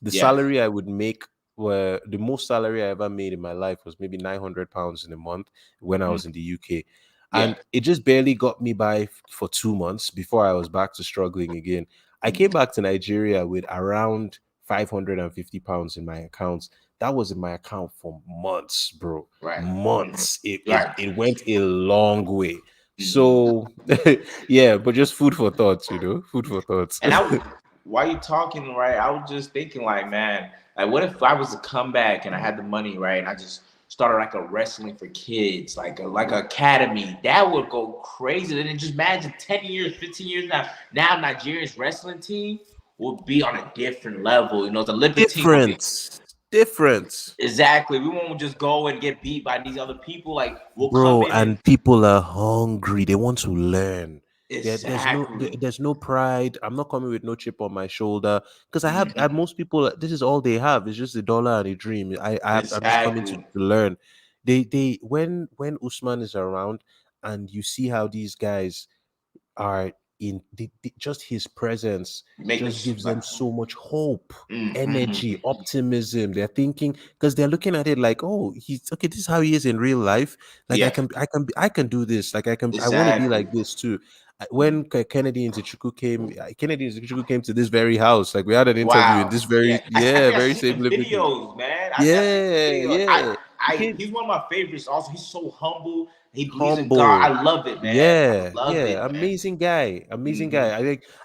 the Yeah. salary I would make, where the most salary I ever made in my life was maybe £900 in a month when I Mm. was in the UK. Yeah. And it just barely got me by for 2 months before I was back to struggling again. I came Mm. back to Nigeria with around £550 in my accounts. That was in my account for months, bro. Right. Mm-hmm. Months. Right. It went a long way. Mm-hmm. So yeah, but just food for thoughts, Food for thoughts. And I while you talking, right, I was just thinking, like, man, like, what if I was to come back and I had the money, right, and I just started like a wrestling for kids, like a academy. That would go crazy. And then just imagine 10 years, 15 years now Nigeria's wrestling team will be on a different level. You know, the Olympic team will be Different. exactly. We won't just go and get beat by these other people. Like we'll come Bro, in and and people are hungry. They want to learn. exactly, There's no pride. I'm not coming with no chip on my shoulder because I Mhm. most people, this is all they have. It's just a dollar and a dream. I'm just coming to Exactly. learn. They when Usman is around and you see how these guys are in just his presence Make just us gives like, them so much hope, energy, mhm. optimism. They're thinking because they're looking at it like, oh, he's okay, this is how he is in real life. Like Yeah, I can do this. Like I want to be exactly. like this too. When Kennedy and Kennedy and Zichuku came to this very house. Like we had an interview in Wow. this Yeah. very, I yeah, think I very seen the same living thing. videos, man. I seen the Yeah, videos. yeah. He I came he's one of my favorites. Also, he's so humble. He believes in God. humble. I love it, man. I Yeah, love yeah, it, man. amazing guy, amazing Hmm. guy.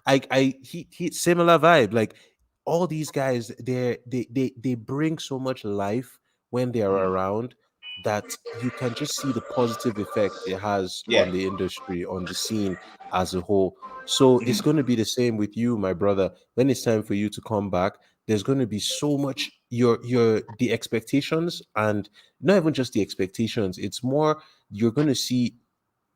I think he similar vibe. Like all these guys, they bring so much life when they are around that you can just see the positive effect it has Yeah. on the industry, on the scene as a whole. So it's Mhm. going to be the same with you, my brother. When it's time for you to come back, there's going to be so much your the expectations, and not even just the expectations. It's more you're going to see,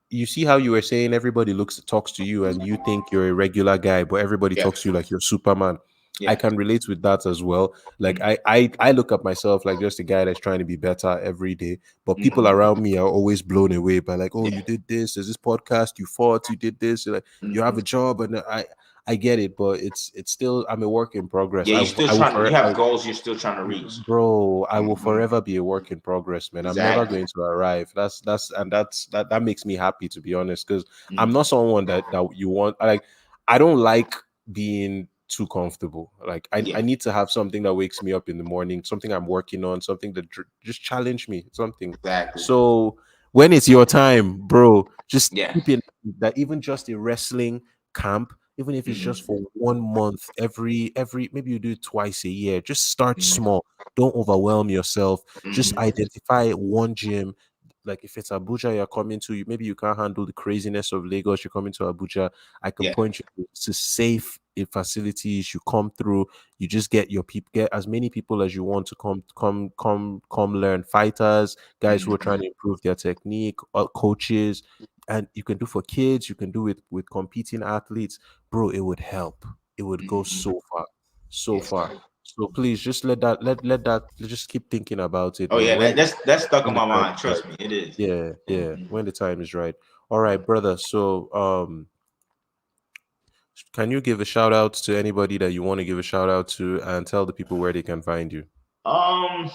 you see how you were saying everybody talks to you and you think you're a regular guy, but everybody Yeah. talks to you like you're Superman. I Yeah. can relate with that as well. Like Mhm. I look at myself like just a guy that's trying to be better every day, but people Mhm. around me are always blown away by like, oh, Yeah. you did this, there's this podcast, you fought, you did this, you're like you have Mhm. a job, and I get it, but it's still, I'm a work in progress. Yeah. You're still I will trying. You forever, have goals. You're still trying to reach. bro, I will Hmm. forever be a work in progress, man. I'm never Exactly. going to arrive. That makes me happy, to be honest, because I'm Mhm. not someone that you want. I don't like being too comfortable. Like I Yeah. need to have something that wakes me up in the morning, something I'm working on, something that just challenge me, something. Exactly. So when it's your time, bro, just Yeah. keep in that even just a wrestling camp, even if it's Hmm. just for 1 month, every maybe you do it twice a year. Just start Hmm. small. Don't overwhelm yourself. Just Hmm. identify one gym. Like if it's Abuja you're coming to, maybe you can't handle the craziness of Lagos. You're coming to Abuja. I can Yeah. point you to safe facilities. You come through. You just get your people, get as many people as you want to come learn. Fighters, guys who are Hmm. trying to improve their technique, coaches, and you can do for kids. You can do it with competing athletes, bro. It would help. It would go Hmm. so far, so Yes. far. So please just let that just keep thinking about it, Oh man. yeah. That's stuck in When the my time mind. is right. Trust me, it is. Yeah, yeah. Mhm. When the time is right. All right, brother. So can you give a shout out to anybody that you want to give a shout out to and tell the people where they can find you? Um,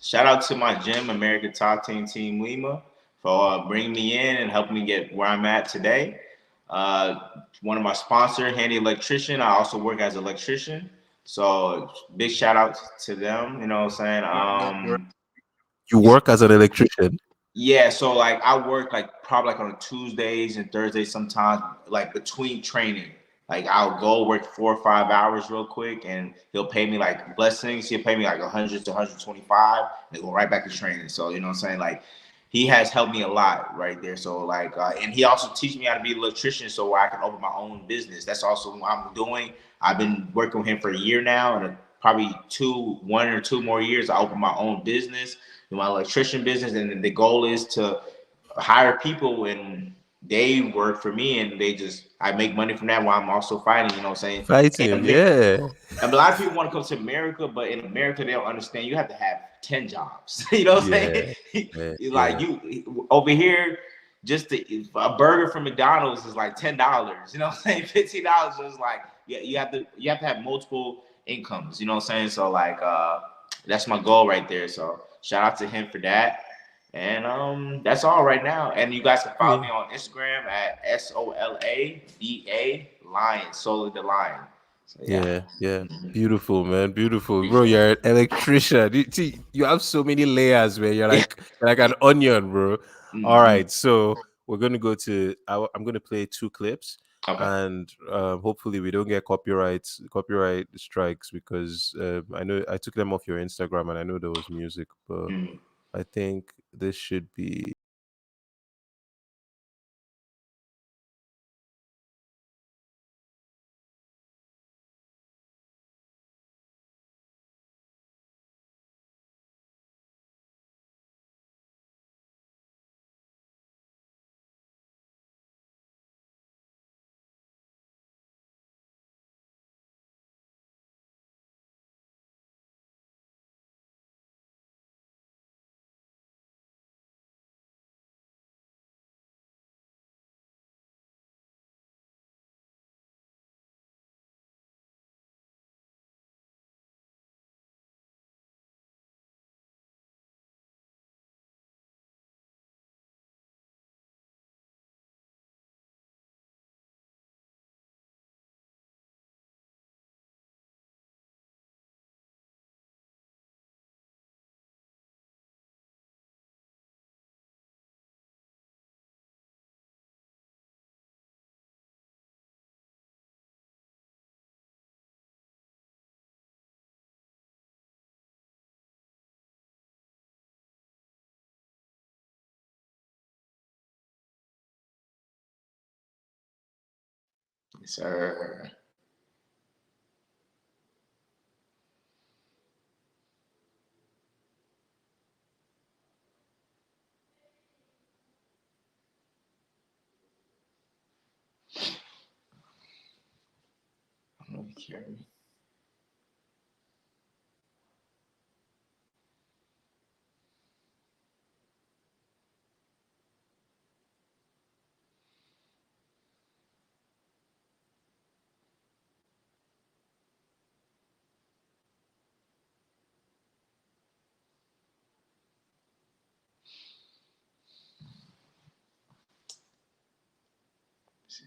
Shout out to my gym, American Top Team Lima, for bringing me in and helping me get where I'm at today. Uh, One of my sponsor, Handy Electrician. I also work as an electrician, so big shout out to them. You know what I'm saying? You work as an electrician? Yeah, so like I work like probably like on Tuesdays and Thursdays sometimes, like between training. Like I'll go work 4 or 5 hours real quick, and he'll pay me like blessings. He'll pay me like 100 to 125, and go right back to training. So you know what I'm saying? Like he has helped me a lot right there. So like, and he also teach me how to be an electrician, so I can open my own business. That's also what I'm doing. I've been working with him for a year now, and probably 1 or 2 more years, I open my own business, do my electrician business, and then the goal is to hire people and they work for me, and I make money from that while I'm also fighting. You know what I'm saying? Fighting, And yeah. a lot of people want to come to America, but in America they don't understand. You have to have 10 jobs. You know what I'm Yeah, saying? yeah, Like yeah. you over here, a burger from McDonald's is like $10. You know what I'm saying? $15 is like, yeah. You have to have multiple incomes. You know what I'm saying? So like that's my goal right there. So shout out to him for that. And that's all right now. And you guys can follow Yeah. me on Instagram at SOLADA Lion, Sola the Lion. So yeah. Yeah, yeah. Beautiful, man. Beautiful. Bro, you're an electrician. You have so many layers, man. Yeah. You're like an onion, bro. All Mhm. right. So we're gonna go to I'm gonna play two clips. Okay. and hopefully we don't get copyright strikes, because I know I took them off your Instagram and I know there was music, but Mm. I think this should be. Yes, sir. Okay. Let's see.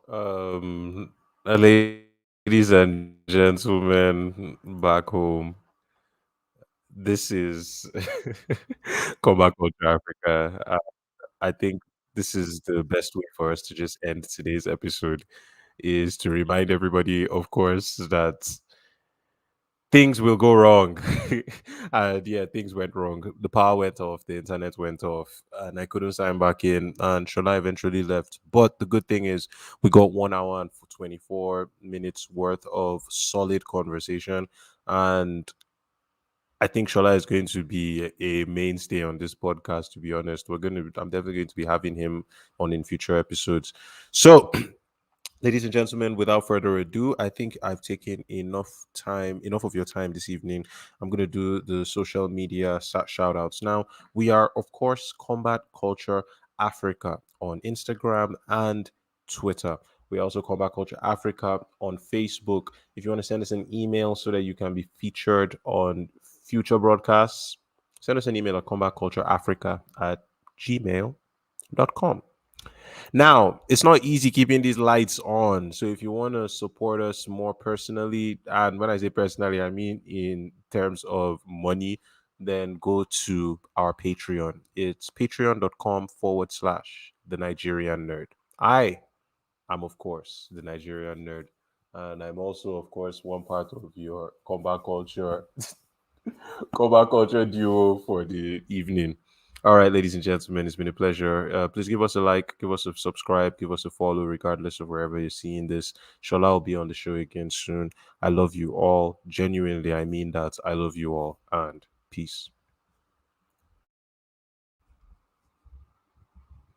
Ladies and gentlemen back home, this is Comeback Culture Africa. I think this is the best way for us to just end today's episode is to remind everybody, of course, that things will go wrong. And yeah, things went wrong. The power went off, the internet went off, and I couldn't sign back in. And Shola eventually left. But the good thing is, we got 1 hour and 24 minutes worth of solid conversation. And I think Shola is going to be a mainstay on this podcast. To be honest, I'm definitely going to be having him on in future episodes. So, ladies and gentlemen, without further ado, I think I've taken enough of your time this evening. I'm going to do the social media shout outs now. We are, of course, Combat Culture Africa on Instagram and Twitter. We also Combat Culture Africa on Facebook. If you want to send us an email so that you can be featured on future broadcasts, send us an email at combatcultureafrica@gmail.com. Now, it's not easy keeping these lights on. So if you want to support us more personally, and when I say personally, I mean in terms of money, then go to our Patreon. It's patreon.com/, the Nigerian nerd. I am, of course, the Nigerian nerd. And I'm also, of course, one part of your combat culture duo for the evening. All right, ladies and gentlemen, it's been a pleasure. Please give us a like, give us a subscribe, give us a follow, regardless of wherever you're seeing this. Shola will be on the show again soon. I love you all. Genuinely, I mean that. I love you all. And peace.